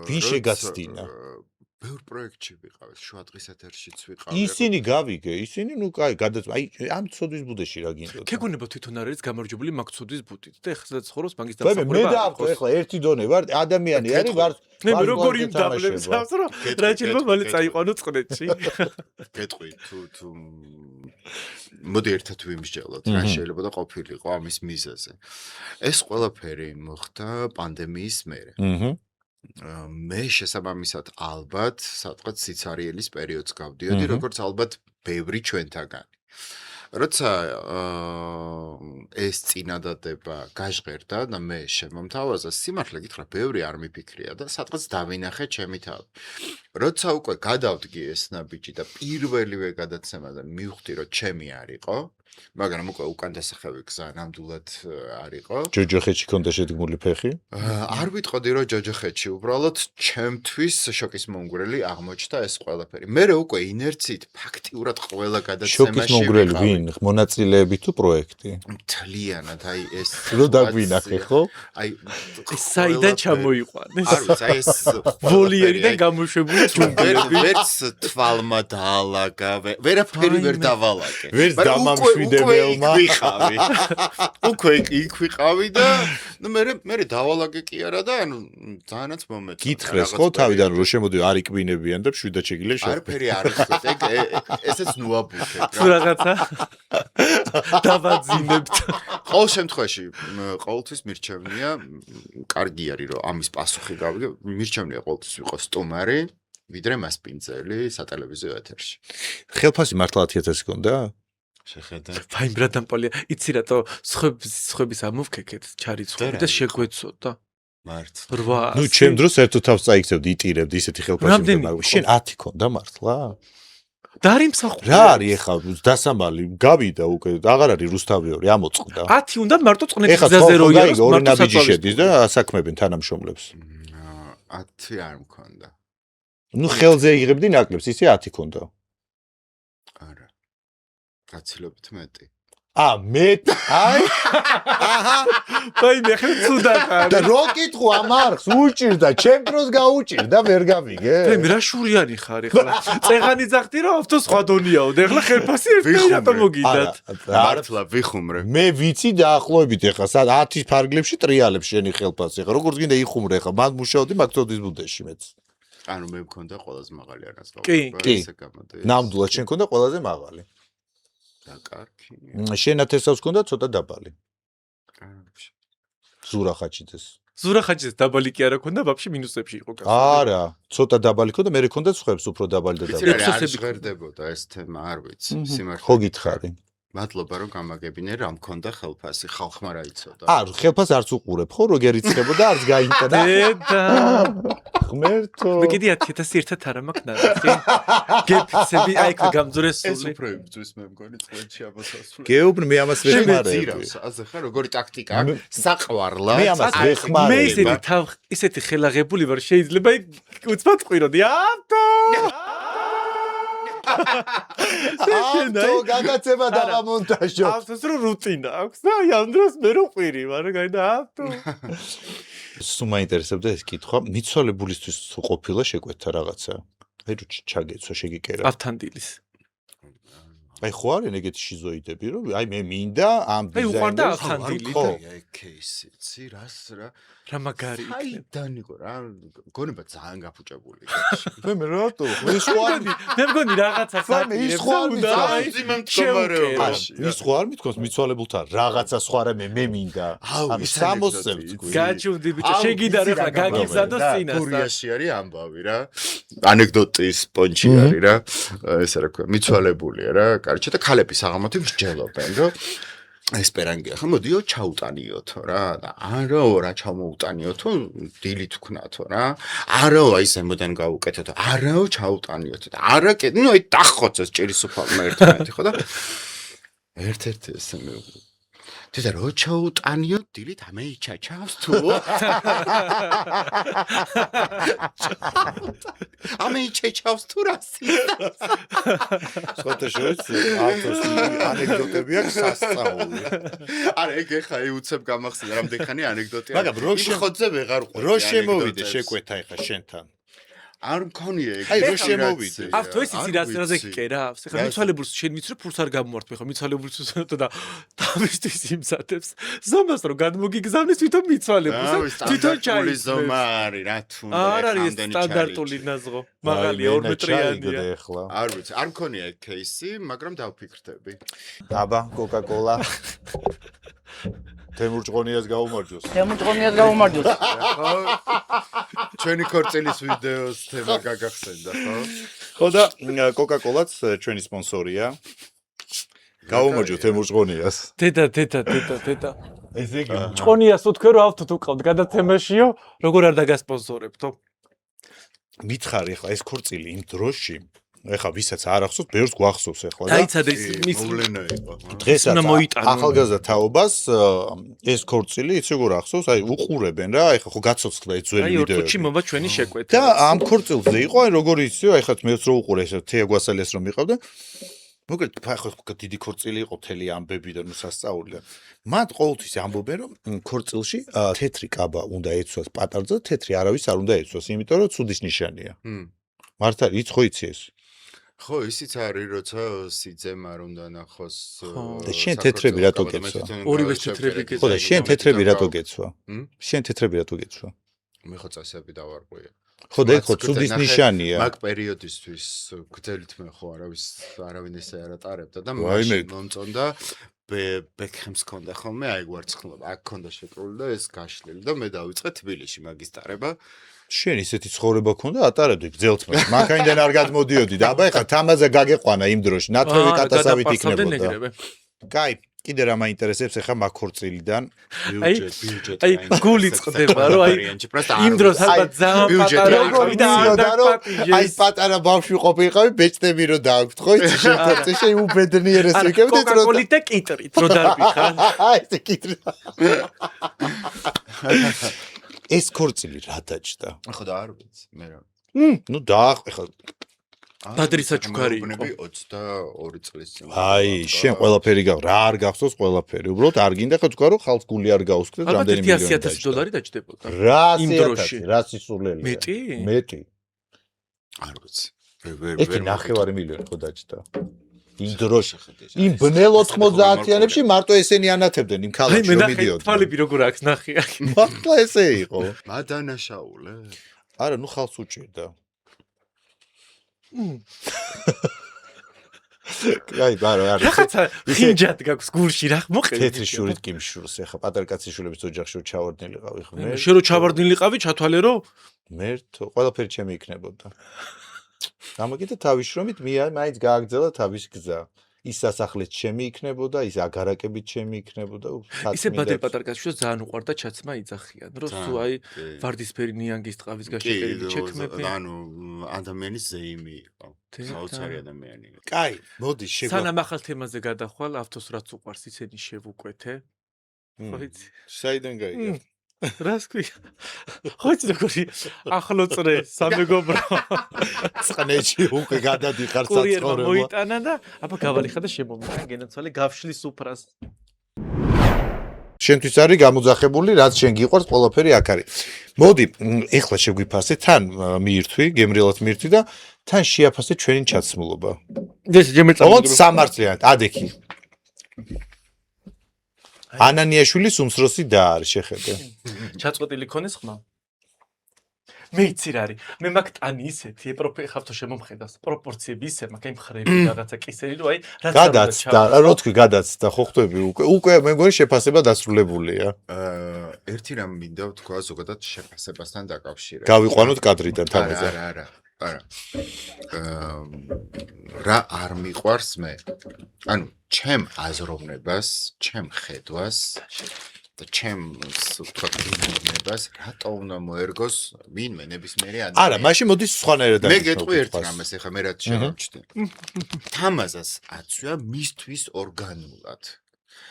ვინ შეგაცდინა? ბევრ პროექტში ვიყავ, შუა დღის ეთერშიც ვიყავ. ისინი გავიგე, ისინი ნუ კაი, გადაწ აი ამ ცოდვის ბუდეში რა გინდოდა? ქეგონება თვითონ არ არის გამარჯვებული მაგცოდვის ბუდით და ეხლა ცხოვრობს მაგის მე დამსახურება. დავყო ეხლა ერთი დონე ვარ, ადამიანი არის ვარ. მე როგორი იმდაბლებს ამას რომ რა შეიძლება მალე წაიყვანო წნეთში. გეტყვი თუ მოდი ერთად ვიმსჯელოთ, რა შეიძლება და ყოფილიყო ამის მიზეზი. ეს ყველაფერი მოხდა პანდემიის მერე. მე შესაბამისად ალბათ სადღაც სიცარიელის პერიოდს გავდიოდი, როგორც ალბათ ბევრი ჩვენთაგანი. როცა ეს წინადადება გაჟღერდა და მე შემომთავაზა, სიმართლე გითხრა, ბევრი არ მიფიქრია და სადღაც დავინახე ჩემი თავი. როცა უკვე გადავდგი ეს ნაბიჯი და პირველივე გადაცემა და მივხვდი, რომ ჩემი არ იყო, მაგრამ უკვე უკან დასახევი გზა ნამდვილად არ იყო. ჯოჯოხეთში ქონდა შედგმული ფეხი? არ ვიტყოდი, რომ ჯოჯოხეთში უბრალოდ ჩემთვის შოკის მომგვრელი აღმოჩნდა ეს ყველაფერი. მე უკვე ინერციით ფაქტიურად ყველა გადაცემაში შოკის მომგვრელი ვინ? მონაწილეები თუ პროექტი? მთლიანად, აი ეს რო დაგვინახე, ხო? აი საიდან ჩამოიყვანეს? არ ვიცი, აი ეს ვოლიერიდან გამოშვებული ჯუნგლები. ვერც თვალმა დაალაგა, ვერაფერი ვერ დავალაგე. ვერც დამამშვიდებელმა. უკვე იქ ვიყავი და ნუ მე დავალაგე კი არა და ანუ ძალიანაც მომეწონა. გითხრეს ხო თავიდან რომ შემოდი არ იკბინებიან და შვიდად შეგიძლია შე. არაფერი არ ხვდე, ესეც ნუაბუქეთ რა. რაღაცა დავაძინებთ. ყოველ შემთხვევაში ყოველთვის მირჩევნია, კარგი არის რომ ამის პასუხი გავიგე, მირჩევნია ყოველთვის ვიყოს სტუმარი, ვიდრე მასპინძელი სატელევიზიო ეთერში. ხელფასი მართლა 10000 გონდა? შეხედა. ფაინ ბრადამპოლია, იცი რატო სხვების ამოვქეკეთ ჩარიცხობი და შეგვეცოდა. მართლა. ნუ ჩემ დროს ერთო თავს წაიქცევდი, იტირებდი ისეთი ხელფასი. რამდენი? შენ 10 გონდა მართლა? დაარიმსახურე. რა არის ეხა დასამალი გავიდა უკვე აღარ არის რუსთავიორი ამოწყდა. 10 უნდა მარტო წნეთის გზაზე რო იყოს, ორი ნაბიჯი შედის და ასაქმებენ თანამშრომლებს. 10 არ მქონდა. ნუ ხელზე იღებდი ნაკლებს, ისე 10 ქონდა. არა. გაცილებით მეტი. მეტ აი აჰა აი მე ხე ცუდად არის. და რო კითხო ამარხს უჭირდა, ჩემ დროს გაუჭირდა, ვერ გავიგე. მე რა შურიანი ხარ ეხლა. წეღანი ძახდი რომ ავტო სხვა დონიაო და ეხლა ხელფასი ერთი რატომ მოგიდათ? მართლა ვიხუმრე. მე ვიცი დაახლოებით ეხლა 10 ფარგლებში ტრიალებს შენი ხელფასი. ეხლა როგორც გინდა იხუმრე ეხლა, მან მუშაობდი მაგცოდის ბუდეში მეც. ანუ მე მქონდა ყველაზე მაღალი არასწორ. კი. ნამდვილად შენ მქონდა ყველაზე მაღალი. და კარგი. შენათესავს მქონდა ცოტა დაბალი. კარგი. ზურახაჩიძეს. ზურახაჩიძეს დაბალი კი არა ქონდა, ვაფშე მინუსებში იყო გასული. არა, ცოტა დაბალი ქონდა, მე მქონდა სხვებს უფრო დაბალი და დაბალი. არ ჟღერდებოდა ეს თემა, არ ვიცი, სიმართლე. ხო გითხარი. მადლობა რომ გამაგებინე რა მქონდა ხელფასი ხალხმა რა იცოდა ხელფას არც უყურებ ხო როგორ იცხებოდა არც გაინტერესდა დედა ღმერთო მიგედი 10000 ერთად არა მაქვს ნაძი გეფიცები აი ხო გამძურეს ეს სული უფრო იბძვის მე მგონი წლებში ამასასრულე გეუბნ მე ამას ვერ ხმარებ ძირავს ასე ხარ როგორი ტაქტიკა საყვარლად მე ამას ვერ ხმარებ მე ისეთი თავ ისეთი ხელაღებული ვარ შეიძლება უცბად ყვიროდი აბტო ავტო გადაცემა დავამონტაჟო ავტოს რო რუტინა აქვს და აი ამ დროს მე რო ყვირი ვარ გაიდა ავტო სულ მაინტერესებდა ეს კითხვა მიცვალებულისთვის ყოფილა შეკვეთა რაღაცა აი რო ჩაგეცვა შეგიკერა ავთანდილის აი ხო არის ეგეთი შიზოიდები რომ აი მე მინდა ამ აი უყვარდა დიზაინერს ავთანდილი ხო აი кейსი რას რა რა მაგარი აი დანიკო რა გონება ძალიან გაფუჭებული მე რატო ეს ხო არ მე მგონი რაღაცა ის ხო არ მდგომარეობაში ის ხო არ მithქოს მიცვალებულთან რაღაცა სხვა რამე მე მინდა ამ 60 წუთი გაჩუნდი ბიჭო შეგიდა რა ხა გაგიზადო წინასთან გურიაში არის ამბავი რა ანეკდოტის პონჩი არის რა ესე რა ქვია მიცვალებულია რა კარჩა და ქალები საღამოთი მსჯელობენ რომ ესპერანგია ხო მოდიო ჩაუტანიოთო რა და არაო რა ჩამოუტანიოთო დილით ვქნათო რა არაო აი ზემოდან გავუკეთეთო არაო ჩაუტანიოთო და არა ნუ აი დახოცეს ჭირის უფალმა ერთმანეთი ხო და ერთ-ერთი ესე მე თედა რო ჩაუტანიო დილით ამე იჩაჩავს თუ ამე იჩაჩავს თუ რასი სოთა შოიც ავტოს ანეკდოტები აქვს სასწაული არა ეგ ეხა უცებ გამახსენე რამდენი ხანი ანეკდოტია მაგრამ რო ხოძე ვეღარ ყვები რო შემოვიდე შეკვეთა ეხა შენთან არ მქონია ეგ აი რო შემოვიდე ავტო ეს იცი რაზე გკერავს ეხლა მიცვალებულს შენ ვიცი რომ ფულს არ გამომართვე ხო მიცვალებულს უსვენო და თავისთვის იმზადებს ზომას რომ გადმოგიგზავნეს თვითონ მიცვალებულს თვითონ ჩაის ზომა არის რა თუნდა არ არის სტანდარტული ნაზღო მაღალია 2 მეტრიანია ეხლა არ ვიცი არ მქონია ეგ кейსი მაგრამ დავფიქრდები აბა კოკა-კოლა თემურ ჭყონიას გაუმარჯოს ჩვენი ქორწილის ვიდეოს თემა გაგახსენდა ხო ხო და კოკა-კოლაც ჩვენი სპონსორია გაუმარჯოს თემურ ჭყონიას დედა ესე იგი ჭყონიას უთქვე რომ ავტოთ უყავთ გადაცემაშიო როგორ არ დაგასპონსორებთო მითხარი ახლა ეს ქორწილი იმ დროში ეხლა ვისაც არ ახსოვს, ბევრს გვახსოვს ეხლა და დაიცადა ის მის მოვლენა იყო. უნდა მოიტანო. ახალგაზრდა თაობას ეს ქორწილი იცი როგორ ახსოვს, აი უყურებენ რა, ეხლა ხო გაცოცხლა ეს ძველი აი ვიდეოები. ორთუჩი მოვა ჩვენი შეკვეთა. და ამ ქორწილზე იყო, აი როგორ იციო, აი ხათ მეც რო უყურე ეს თეა გვასალიას რომ მიყავდა. მოკლედ ხო დიდი ქორწილი იყო თელი ამბები და ნუ სასწაული და მათ ყოველთვის ამბობენ რომ ქორწილში თეთრი კაბა უნდა ეცვას პატარძა, თეთრი არავის არ უნდა ეცვას, იმიტომ რომ ცუდის ნიშანია. მართალი იცი ხო იცი ეს? ხო, ისიც არის, როცა სიძემ არ უნდა ნახოს. და შენ თეთრები რატო გეცვა? ორივე თეთრები გეცვა. ხო და შენ თეთრები რატო გეცვა? შენ თეთრები რატო გეცვა? მე ხო წასები დავარღვია. ხო და ხო ცუდის ნიშანია. მაგ პერიოდისთვის გძელით მე ხო არავინ ესე არ ატარებდა და მაშინ მომწონდა ბექჰემს ქონდა ხოლმე აი გვარცხლობა. აქ ქონდა შეკრული და ეს გაშლილი და მე დავიწყე თბილისში მაგის ტარება. შენ ისეთი ცხოვრება ქონდა ატარებდი გძელთმას. მანქანიდან არ გადმოდიოდი და აბა ეხლა თამაზე გაგეყვანა იმ დროში. ნათრევი კატასავით იქნებოდა. კაი, კიდე რა მაინტერესებს ეხლა მაქორწილიდან ბიუჯეტი. აი გული წყდება რომ აი იმ დროს ალბათ ძალიან პატარა იყო და აი პატარა ბავშვი ყოფილიყავი ბეჭდები რო დააქვთ ხო იცი შენ ქორწილში უბედნიერეს ვიკებდი რომ კოკაკოლით და კიტრით რო დარბიხარ. ეს კიტრი. ეს ქორწილი რა დაჭდა? ხო და არ ვიცი მე რა. ნუ ეხლა ბადრისა ჩუქარი იყო 22 წლის წინ. აი, შენ ყველაფერი რა არ გახსოვს ყველაფერი. უბრალოდ არ გინდა ხო თქვა რომ ხალხ გული არ გაუსკდეს რამდენი მილიონი ალბათ 100,000 დოლარი დაჭდებოდა. იმ დროში რა სისულელია? მეტი? არ ვიცი. ეს 9 მილიონი ხო დაჭდა. იმ დროში იმ ბნელ 90-იანებში მარტო ესენი ანათებდნენ იმ ქალაქში რომ მიდიოდნენ. თვალები როგორ აქვს ნახე. მართლა ესე იყო. მადანაშაულე. არა, ნუ ხალხს უჭირდა. აი, ბარო, არა. რაღაცა ხინჯად გაქვს გულში რა მოყევი. თეთრი შურით კი მშურს, ეხა პატარა კაცის შულების ოჯახში ჩავარდნილიყავი ხო მე. შენ რო ჩავარდნილიყავი, ჩათვალე რო მერთო, ყველაფერი ჩემი იქნებოდა. გამოგიდა თავის შრომით, მაინც გააგრძელა თავის გზა. ის სასახლეც ჩემი იქნებოდა, ის აგარაკებით ჩემი იქნებოდა. ისე ბადე პატარკაცში ძალიან უყვარდა ჩაცმა იძახიან, რომ სულ აი ვარდისფერი ნიანგის ტყავის გაშეკერილი ჩექმები. ანუ ადამიანის ზეიმი იყო. საოცარი ადამიანი. კაი, მოდი სანამ ახალ თემაზე გადახვალ, ავთოს რაც უყვარს ისინი შევუკვეთე. ხო იცი? საიდან გაიგე? რას ქვია? ხო იცი როგორი ახლო წრე სამეგობრო. წყნეში უკვე გადადიხარ კურიერმა საცხოვრებლად. მოიტანა და აბა გავალიხა და შემომიდა გენაცვალე გავშლის უფრას. შენთვის არის გამოძახებული, რაც შენ გიყვარს, ყველაფერი აქ არის. მოდი, ეხლა შეგვიფასე, თან მიირთვი, გემრიელად მიირთვი და თან შეაფასე ჩვენი ჩაცმულობა. ეს ჯემერწა. ოღონდ სამართლიანად, ადექი. ანანიაშვილის უმცროსი და არის, შეხედე. ჩაწყვეტილი ქონეს ხმა. მე იცი რა არის. მე მაგ ტანი ისეთი, ხავთო შემომხედავს. პროპორციები ისე მაგ აი მხრები რაღაცა კისერი რო აი რაც გადაცდა, რა თქვი გადაცდა, ხო ხვდები უკვე მე მგონი შეფასება დასრულებულია. ერთი რამ მინდა ვთქვა ზოგადად შეფასებასთან დაკავშირებით. გავიყვანოთ კადრიდან თამაზე. არა. რა არ მიყვარს მე? ანუ ჩემ აზროვნებას, ჩემ ხედვას და ჩემ ვთქვათ გუნდებას რატო უნდა მოერგოს ვინმე ნებისმიერი ადამიანი? არა, მაშინ მოდი სხვანაირად მე გეტყვი ერთ რამეს, ეხლა მე რაც შევამჩნი. თამაზას აცვია მისთვის ორგანულად.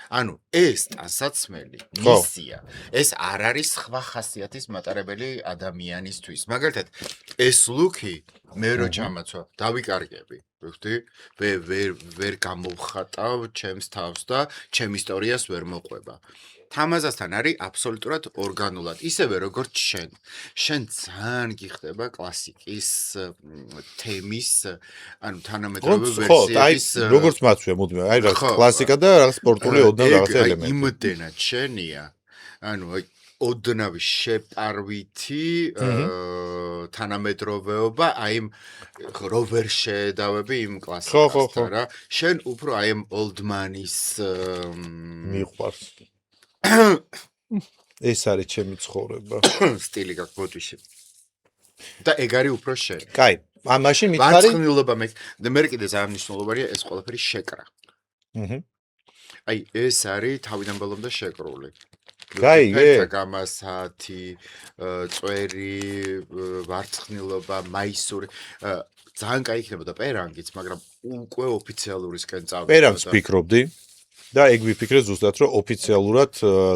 ანუ ეს ტანსაცმელი მისია, ეს არ არის სხვა ხასიათის მატარებელი ადამიანისთვის. მაგალითად, ეს ლუკი მე რო ჩამაცვა, დავიკარგები. ვიხდი? ვერ გამოვხატავ ჩემს თავს და ჩემ ისტორიას ვერ მოყვება. თამაზასთან არის აბსოლუტურად ორგანულად, ისევე როგორც შენ. შენ ძალიან გიხდება კლასიკის თემის, ანუ თანამედროვე ვერსიების, როგორც მაცვია, მოდი, აი რა კლასიკა და რა სპორტული ოდნავ რაღაცა ელემენტი. იმდენად შენია, ანუ აი ოდნავი შეპარვითი თანამედროვეობა, აი რო ვერ შეედავები იმ კლასიკასთან რა. შენ უფრო აი ამ ოლდმანის მიყვარს. ეს არის ჩემი ცხოვრება. სტილი გაქვს ბოდიში. და ეგ არის უფრო შენ. კაი, მაშინ მითხარი. ვარცხნილობა მე კიდე ძალიან მნიშვნელოვანია ეს ყველაფერი შეკრა. აი ეს არის თავიდან ბოლომდე შეკრული. გაიგე? გამასათი, წვერი, ვარცხნილობა, მაისური. ძალიან კაი იქნებოდა პერანგიც, მაგრამ უკვე ოფიციალურისკენ წავიდა. პერანგს ვფიქრობდი. და ეგ ვიფიქრე ზუსტად რომ ოფიციალურად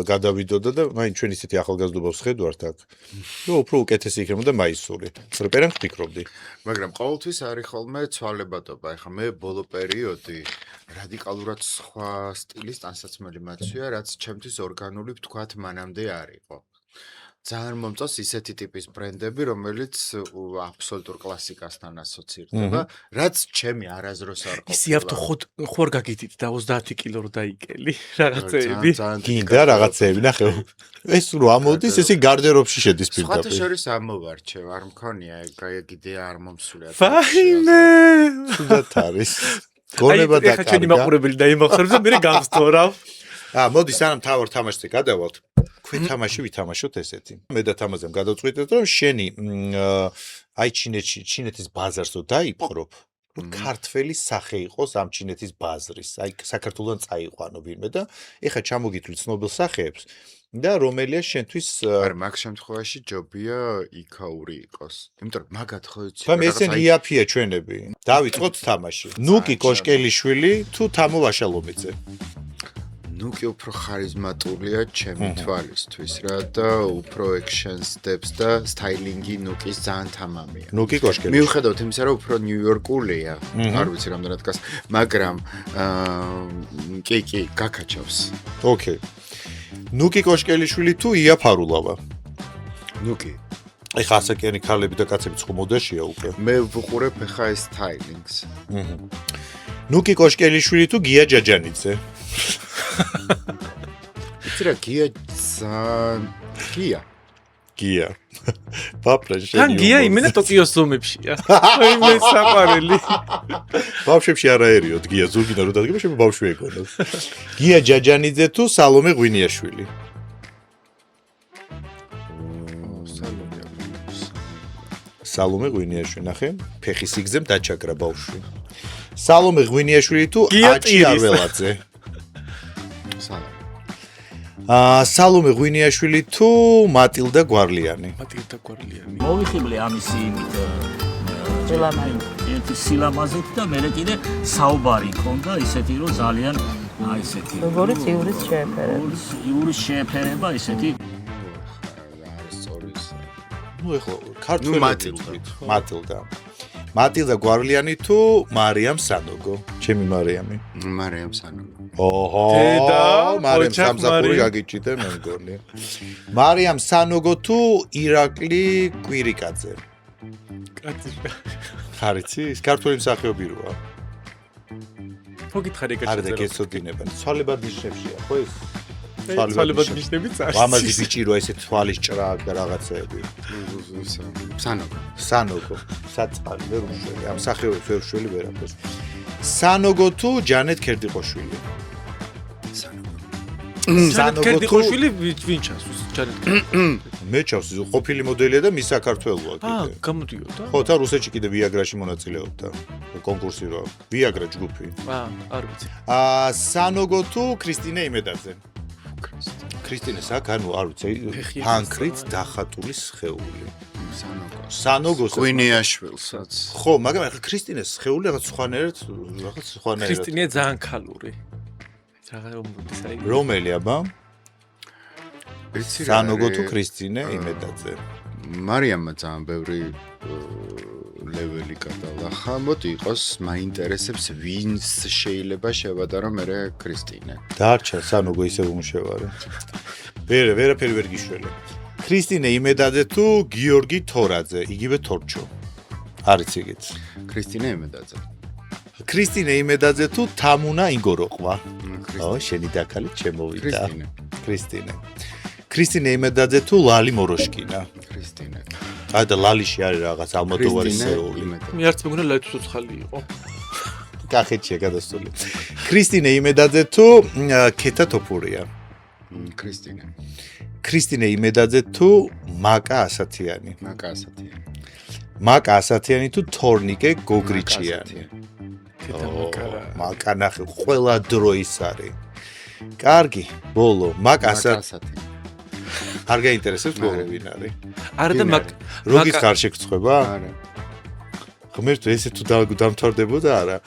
გადავიდოდა და მაინც ჩვენ ისეთი ახალგაზრდობას ხედავთ აქ. რომ უფრო უკეთესი იქნებოდა მაისური. პროპერანს ვფიქრობდი. მაგრამ ყოველთვის არის ხოლმე ცვალებადობა. ეხლა მე ბოლო პერიოდი რადიკალურად სხვა სტილის ტანსაცმელი მაცვია, რაც ჩემთვის ორგანული ვთქვათ მანამდე არ იყო. ძალიან მომწონს ისეთი ტიპის ბრენდები, რომელიც აბსოლუტურ კლასიკასთან ასოცირდება, რაც ჩემი არაზროს არ ყოფილა. ისი ავთო ხوار გაგიდით და 30 კილო რო დაიკელი რაღაცეები. გინდა რაღაცეები, ნახე. ეს რო ამოდის, ისი გარდერობში შედის პირდაპირ. სხვათა შორის ამოვარჩევ, არ მქონია ეგ გიდე არ მომსულია. ფაინე. თუდად არის. გონება და ხა ჩვენი მაყურებელი დაიმახსოვრებს და მე გამსწორავ. მოდი სანამ თავარ თამაშზე გადავალთ. ქვენ თამაში ვითამაშოთ ესეთი. მე და თამაზემ გადავწყვიტეთ რომ შენი აი ჩინეთის ბაზარს რო დაიფხრობ, რომ ქართველი სახე იყოს ამ ჩინეთის ბაზრის. აი საქართველოსთან წაიყვანო ვინმე და ეხა ჩამოგითვლი ცნობილ სახეებს და რომელია შენთვის არ მაგ შემთხვევაში ჯობია იქაური იყოს. იმიტომ რომ მაგათ ხო იცი. და მე ესენი იაფია ჩვენები. დავიწყოთ თამაში. ნუკი კოშკელიშვილი თუ თამო ვაშალომიძე. ნუკი უფრო ხარიზმატულია ჩემი თვალისთვის რა და უფრო ექშენსდებს და სტაილინგი ნუკის ძალიან თამამია. ნუკი კოშკელი. მიუხედავად იმისა, რომ უფრო ნიუ-იორკულია, არ ვიცი რამდენად დგას, მაგრამ კი, გაკაჩავს. ოკეი. ნუკი კოშკელიშვილი თუ ია ფარულავა? ნუკი. ეხა ასაკიანი ქალები და კაცები ცხუმოდაშია უკვე. მე ვუყურებ ეხა ეს სტაილინგს. ნუკი კოშკელიშვილი თუ გია ჯაჯანიძე? იცი რა გია. ბაპრეში. თან გია იმენა ტოკიოს ომებშია. მე საყვარელი. ბავშვებში არაერიოდ გია ზურგინა რო დადგება შეიძლება ბავშვი ეგონოს. გია ჯაჯანიძე თუ სალომე ღვინიაშვილი? სალომე ღვინიაშვილი ნახე ფეხი სიგზემ დაჩაგრა ბავშვი სალომე ღვინიაშვილი თუ აჭი არველაძე სალომე ღვინიაშვილი თუ მატილდა გვარლიანი მატილდა გვარლიანი მოვიხიბლე ამისი იმით ერთი სილამაზით და მე კიდე საუბარი ქონდა ისეთი რომ ძალიან აი ესეთი როგორც ივრის შეეფერება ივრის შეეფერება ისეთი ნუ ეხლა ქართველი მატილდა გვარლიანი თუ მარიამ სანოგო ჩემი მარიამი მარიამ სანოგო ოჰო დედა მარიამ სამსახური გაგიჭიდე მე მგონი მარიამ სანოგო თუ ირაკლი კვირიკაძე კაცი ხარიცი ის ქართველი მსახიობი როა მოგითხარი ეგრე არა და გეცოდინებენ ცვალებად ნიშნებშია ხო ეს ცვალებად ნიშნები წარს ლამაზი ბიჭი რო ესე თვალის ჭრა და რაღაცეები სანოგო საწყალი ვერ უშველი ამ სახეობებს ვერ უშველი ვერაფერს სანოგო თუ ჯანეთ ქერდიყოშვილი სანოგო ქერდიყოშვილი ვინ ჩასვს ჯანეთ მე ჩავს ყოფილი მოდელია და მის საქართველოა კიდე გამოდიოდა ხო და რუსეთში კიდე ვიაგრაში მონაწილეობდა კონკურსი რა ვიაგრა ჯგუფი არ ვიცი სანოგო თუ ქრისტინე იმედაძე ქრისტინეს აქ ანუ არ ვიცი ფანქრით დახატული სხეული სანოგოს ღვინიაშვილსაც ხო მაგრამ ახლა ქრისტინეს სხეული რაღაც სხვანაირად ქრისტინე ძალიან ქალური რაღაც უმრუდის აი რომელი აბა სანოგო თუ ქრისტინე იმედაძე მარიამმა ძალიან ბევრი ლეველი გადალახა მოდი იყოს მაინტერესებს ვინს შეიძლება შევადარო მე ქრისტინე დარჩა სანოგო ისე უმშევარი ვერაფერი ვერ გიშველი ქრისტინე იმედაძე თუ გიორგი თორაძე იგივე თორჩო არის იგიც ქრისტინე იმედაძე თუ თამუნა ინგოროყვა შენი დაკალი ჩემოვიდა ქრისტინე იმედაძე თუ ლალი მოროშკინა აი და ლალიში არის რაღაც ალმოდოვარის სეული მე არც მეგონა ლალი ცოცხალი იყო კახეთშია გადასული ქრისტინე იმედაძე თუ ქეთა თოფურია ქრისტინე იმედაძე თუ მაკა ასათიანი თუ თორნიკე გოგრიჭიანი მაკა ნახე ყველა დრო ის არის კარგი ბოლო მაკა ასათიანი არ გაინტერესებს ბოლო ვინ არის არა და როგის გარშე გწובה არა ღმერთო ესე თუ დამთავრდებოდა არა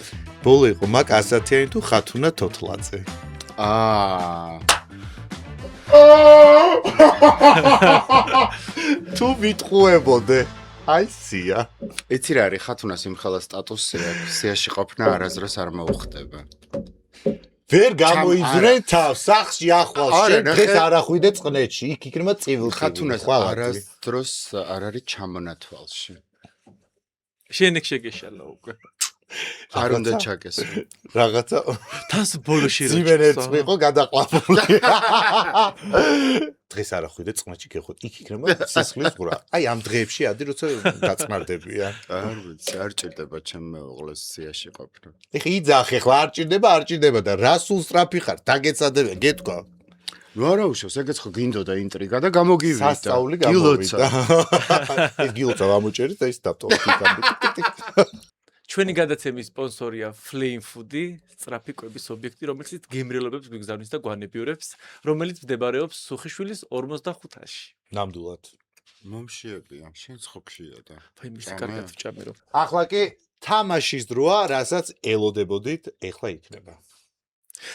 ბოლო იყო მაკა ასათიანი თუ ხათუნა თოთლაძე თუ ვიტყუებოდე აი სია იცი რა არის ხათუნას იმხელა სტატუსი სიაში ყოფნა არაზრს არ მოუხდება ვერ გამოიძრე თავს სახში ახვალ შენ დღეს არ ახვიდე წყნეთში იქ იქნება წივილ ხათუნას არასდროს არ არის ჩამონათვალში შენ ეგ შეგეშალა უკვე არ უნდა ჩაკესო რაღაცა თას ბოლოში რა ძიმენერც იყო გადაყვებული დღეს არ ახვიდე წყნეთში გეხოთ იქ იქნება სისხლის ყურა აი ამ დღეებში ადი როცა დაწნარდებია არ ვიცი არ ჭირდება ჩემ მეუღლეს სიაში ყოფნა ეხა იძახე ხლა არ ჭირდება და რასულ სწრაფი ხარ დაგეცადებია გეთქვა ნუ არა უშავს ეგეც ხო გინდოდა ინტრიგა და გამოგივიდა სასწაული გამოვიდა ეს გილოცა ამოჭერით და ის დაფტოვა ჩვენი გადაცემის სპონსორია Flame Food-ი, სწრაფი კვების ობიექტი, რომელიც გემრიელობებს მიგზავნის და გვანებიურებს, რომელიც მდებარეობს სუხიშვილის 45-ში. ნამდვილად. მომშიებია, შენ ცხობშია და. ფაი მისი კარგად ვჭამერო. ახლა კი თამაშის დროა, რასაც ელოდებოდით, ეხლა იქნება.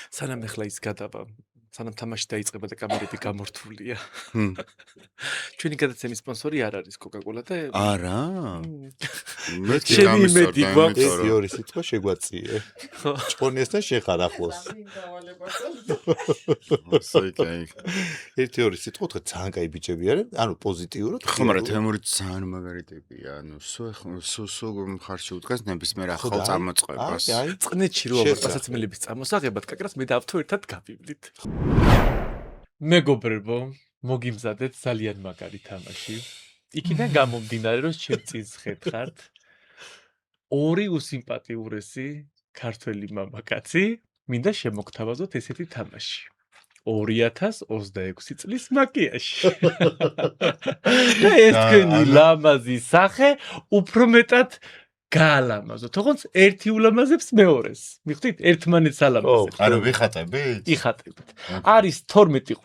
სანამ ეხლა ის გადავა, სანამ თამაში დაიწყება და კამერები გამორთულია. ჩვენი გადაცემის სპონსორი არ არის Coca-Cola და არა. შენი იმედი გვაქვს. ეს ორი სიტყვა შეგვაწიე. ჭყონიესთან შეხარ ახლოს. ერთი ორი სიტყვა თქვა ძალიან კაი ბიჭები არიან, ანუ პოზიტიურად. ხო, მაგრამ თემური ძალიან მაგარი ტიპია, ანუ სუ მხარში უდგას ნებისმიერ ახალ წამოწყებას. წყნეთში რო პასაცმელების წამოსაღებად კაკრას მე დავთო ერთად გავივლით. მეგობრებო, მოგიმზადეთ ძალიან მაგარი თამაში. იქიდან გამომდინარე, რომ ჩემ წინს ხეთხართ ორი უსიმპათიურესი ქართველი მამაკაცი, მინდა შემოგთავაზოთ ესეთი თამაში. 2026 წლის მაკიაჟი. და ეს თქვენი ლამაზი სახე უფრო მეტად გაალამაზო. თქოს ერთი ულამაზებს მეორეს. მიხვდით? ერთმანეთს ალამაზებს. ანუ ვიხატებით? იხატებით. არის 12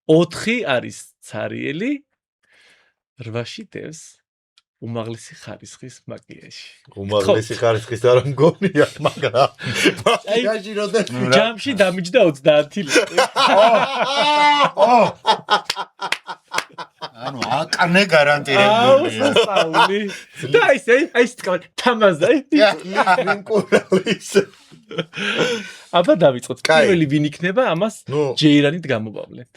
4 არის ცარიელი 8-ში დევს უმაღლესი ხარისხის მაკიაჟი. უმაღლესი ხარისხის არ მგონია, მაგრამ მაკიაჟი როდეს ჯამში დამიჯდა 30 ლიტრი. ანუ აკანე გარანტირებულია. აუ, და აი თქვა თამაზა. ინკურალის. აბა დავიწყოთ. პირველი ვინ იქნება ამას ჯეირანით გამოვავლეთ.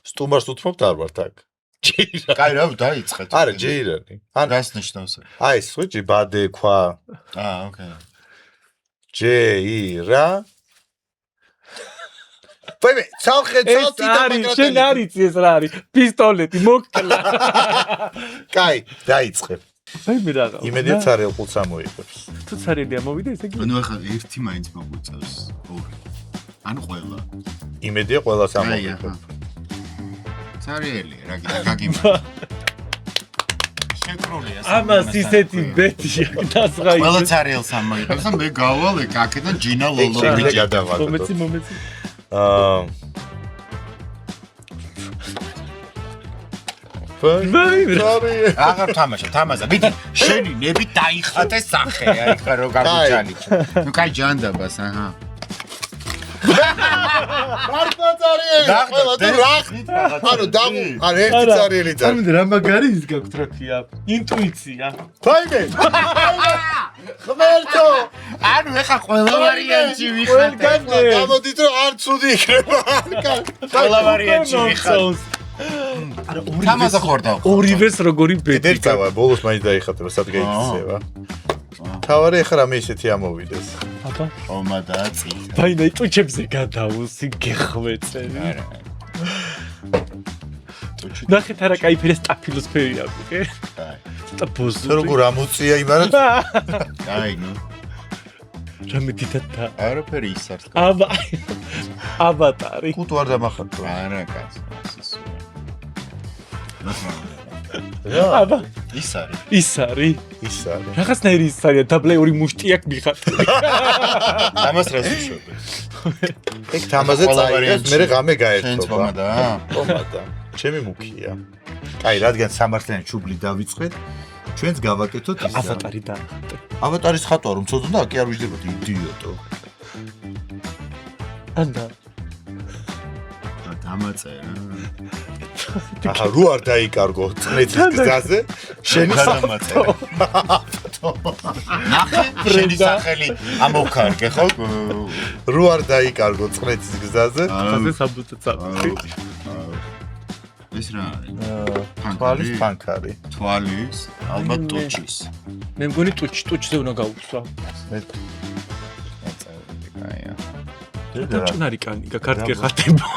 სტუმარს უთმობთ არ ვართ აქ. კაი რა დაიწყეთ. არა, ჯეირანი. ან რას ნიშნავს? აი, სვიჩი ბადე ქვა. ოკეი. ჯეირა. ვაიმე, ცალხე ცალთი და მაგრამ შენ არ იცი ეს რა არის? პისტოლეტი მოკლა. კაი, დაიწყებ. ვაიმე რაღა. იმედია ცარიელ ყუთს ამოიღებს. თუ ცარიელი ამოვიდა ესე იგი. ანუ ახლა ერთი მაინც მოგვიწევს. ორი. ან ყველა. იმედია ყველას ამოიღებს. ცარიელი, რა გაგიმართა. შეკრულია. ამას ისეთი ბეთია დასღაი. ყველა ცარიელს ამოიღებს და მე გავალ ეგ აქედან ჯინა ლოლო გადავარდო. მომეცი. აღარ თამაშა. მიდი, შენი ნები დაიხატე სახე, აი ხა რო გამიჩანიჩა. ნუ კაი ჯანდაბას, აჰა. მარტო წარიელი. ყველა თუ რა? ანუ დამ, არა ერთი წარიელი წარ. წარმოიდგინე რა მაგარი ის გაქვთ რა ქვია? ინტუიცია. ვაიმე. ღმერთო. ანუ ეხა ყველა ვარიანტი ვიხატე. გამოდით რომ არ ცუდი იქნება. ყველა ვარიანტი ვიხატე. არა, თამაზა ხორდა. ორივეს როგორი ბედი. ერთავა, ბოლოს მაინც დაიხატება, სად გაიქცევა. თავარი ეხლა რამე ისეთი ამოვიდეს. აბა, ომა დაწი. ვაიმე, ტუჩებზე გადაუსი გეხვეწენი. არა. ნახეთ არა кайფერე სტაფილოსფერი აქვს, კი? აი. სტაფოსი. როგორ ამოწია იმარად? აი ნუ. რამე დიდად და არაფერი ისარს. აბა. აბატარი. კუტუ არ დამახატო. არა კაცო, ისე. აბა. ის არის. ის არის. ის არის. რაღაცნაირი ის არის, დაბლეური მუშტი აქვს მიხატული. ამას რას უშვებ? ეგ თამაზე წაიღეს, მე ღამე შენც გაერთობა. მომადა? მომადა. ჩემი მუქია. კაი, რადგან სამართლიანი ჩუბლი დავიწყეთ, ჩვენც გავაკეთოთ ის. ავატარი და. ავატარის ხატვა რომ ცოდო და კი არ ვიждებოდი, იდიოტო. ანდა. დამაწერა. აჰა, რო არ დაიკარგო წნეთის გზაზე, შენი დამაწერა. ნახე, შენი სახელი ამოვქარგე, ხო? რო არ დაიკარგო წნეთის გზაზე, ხაზე საბუთო წავიდე. ეს რა არის? თვალის ფანქარი. თვალის, ალბათ ტუჩის. მე მგონი ტუჩზე უნდა გაუხსვა. მე აწევდი, კაია. ტუჩნარი კანი გაკარდგე ხატება.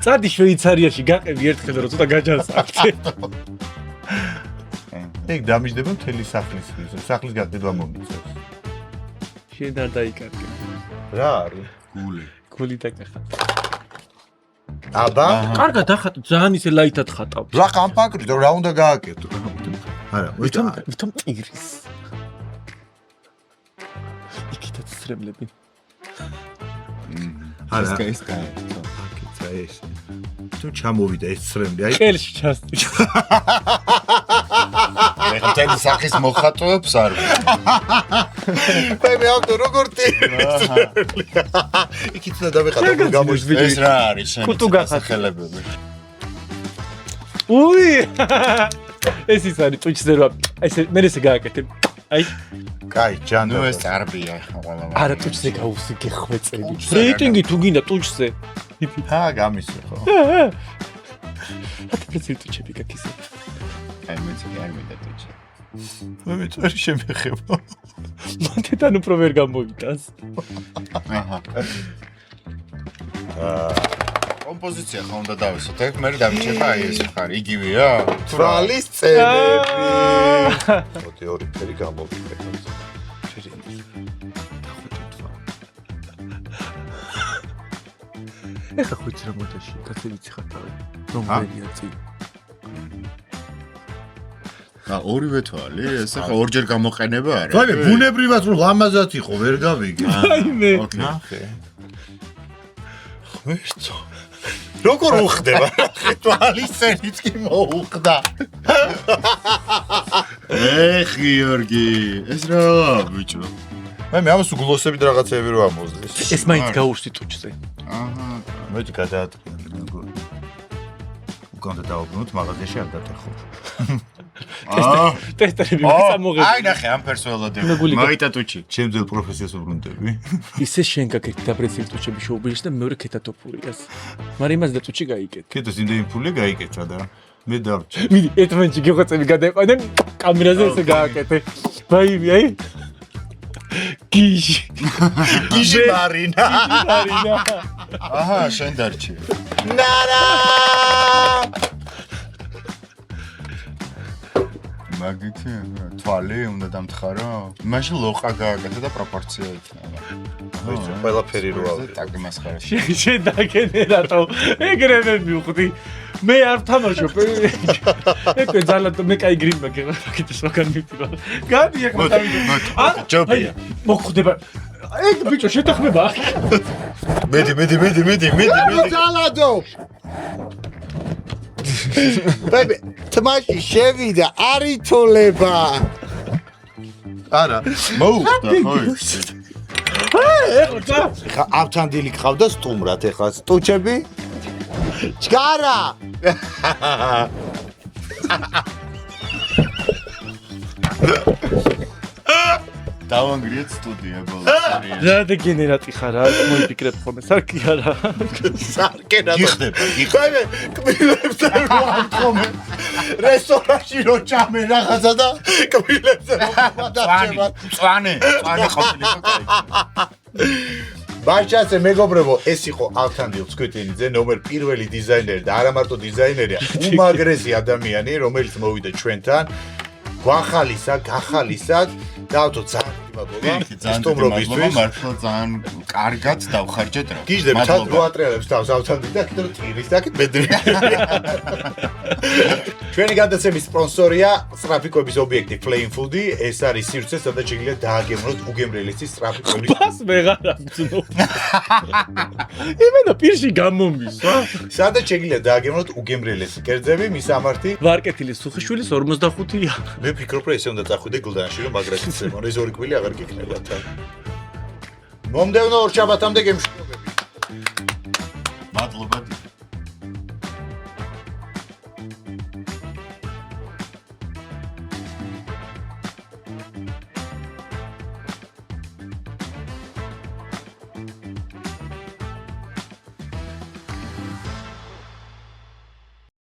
წადი შვეიცარიაში გაყევი ერთხელ რომ ცოტა გაჯანსაღდე. ეგ დამიჯდება მთელი სახლის სახლის გაგდება მომიწევს. შენ არ დაიკარგე. რა არის? გული დაკახა. აბა, კარგად დახატო, ძალიან ისე ლაითად ხატავ. რა კამპაკტი და რა უნდა გააკეთო? არა, ვითომ ტიგრის. იქითაც სრემლები. არა, ეს კაი. აკეცა ეს. თუ ჩამოვიდა ეს სრემლი, აი ყელში ჩასწი. მე მთელი სახის მოხატვებს არ მე ავტო როგორ ტიგრის. იქით და დავიხატო გამოიშვი. ეს რა არის შენი? კუტუ გახატე. ხელებები. უი! ეს ის არის ტუჩზე რა. ესე მე ესე გააკეთებ. აი, კაი, ჯანდო. ნუ ეს წარბია ყველა. არა ტუჩზე გაუსი გეხვეწები. რეიტინგი თუ გინდა ტუჩზე. ჰა, გამისვე ხო? ათი პროცენტი ტუჩები გაკისე. აი მეც კი არ მინდა ტუჩი. მე მეწერი შემეხება. მათთან უფრო ვერ გამოვიტანს. აჰა. კომპოზიცია ხო უნდა დავისოთ. ეგ მე დავიჭერა აი ეს ხარი. იგივეა? თვალის წელები. მოდი ორი ფერი გამოვიყენოთ. ეხა ხო იცი რა მოდაში, კაცი ვიცი ხარ თავი. რომელია წინ. ორივე თვალი, ეს ახლა ორჯერ გამოყენება არა. ვაიმე, ბუნებრივად რომ ლამაზად იყო, ვერ გავიგე. ვაიმე. ოკეი. ხმერცო. როგორ უხდება? თვალის სენიც კი მოუხდა. გიორგი, ეს რა ბიჭო? ვაიმე, ამას უგლოსებით რაღაცები რო ამოძდეს. ეს მაინც გაურსი ტუჩზე. აჰა. მეც გადაატყია როგორ. უკანდა დავბრუნოთ მაღაზიაში არ დათეხო. ტესტერები მისამოღები. აი ნახე ამ პერსონალადები. მაგიტა ტუჩი. ჩემძელ პროფესიას უბრუნდები. ისე შენ გაკეთე დაბრეცილი ტუჩები შოუბიში და მეორე ქეთათოფურიას. მაგრამ იმას და ტუჩი გაიკეთე. კეთოს იმდენი ფული გაიკეთა და მე დავრჩი. მიდი ერთ მომენტში გიხვეწები გადაიყვანე კამერაზე ესე გააკეთე. ვაიმე, აი. გიჟი. გიჟი მარინა. მარინა. აჰა, შენ დარჩი. ნარა! მაგითი თვალი უნდა დამთხარო? მაშინ ლოყა გააკეთე და პროპორცია იქნება. ვიცი, ყველაფერი რო ავიღე. ტაკი მასხარა. შენ დაგენერატო. ეგრევე მივხვდი. მე არ ვთამაშობ. ეკე ძალად მე კაი გრინ მაგერა გაკეთე საგან მივтиვა. გადი ახლა დავიდე. ჯობია. მოხდება. ეგ ბიჭო შეთანხმება. მედი. ძალადო. ბები, თმაში შევიდა, არ ითოლება. არა, მოუხდა, ხოი. ხა ავთანდილი გყავდა სტუმრად ეხლა სტუჩები. ჯგარა. დავანგრიეთ სტუდია ბოლოს. რა დეგენერატი ხარ, რა მოიფიქრებ ხოლმე, სარკი არა. სარკენად. გიხდება. ვაიმე, კბილებზე რო ამხომე. რესტორანში რო ჩამე რაღაცა და კბილებზე რო გადაჭება. წვანე ყოფილიყო კაი. ბაჭაზე მეგობრებო, ეს იყო ავთანდილ ცქვეტინიძე, ნომერ პირველი დიზაინერი და არა მარტო დიზაინერია, უმაგრესი ადამიანი, რომელიც მოვიდა ჩვენთან. გახალისად, დავთო ძალიან მადლობა. სტუმრობისთვის. მართლა ძალიან კარგად დავხარჯეთ რა. გიჟდები, თან რო ატრიალებს თავს ავთანდილ და კიდევ ტირის და ბედრი. ჩვენი გადაცემის სპონსორია სტრაფიკოების ობიექტი Flame Food-ი, ეს არის სივრცე, სადაც შეგიძლიათ დააგემროთ უგემრელესი სტრაფიკოების. ბას ვეღარ ამცნო. იმენა პირში გამომისვა. სადაც შეგიძლიათ დააგემროთ უგემრელესი კერძები, მისამართი. ვარკეთილის სუხიშვილის 45-ია. მე ვფიქრობ, რომ ესე უნდა წახვიდე გლდანში, რომ მაგრად იცემო, ეს ორი კვილი აღარ გიქნება თან. მომდევნო ორ შაბათამდე გემშვიდობები. მადლობა.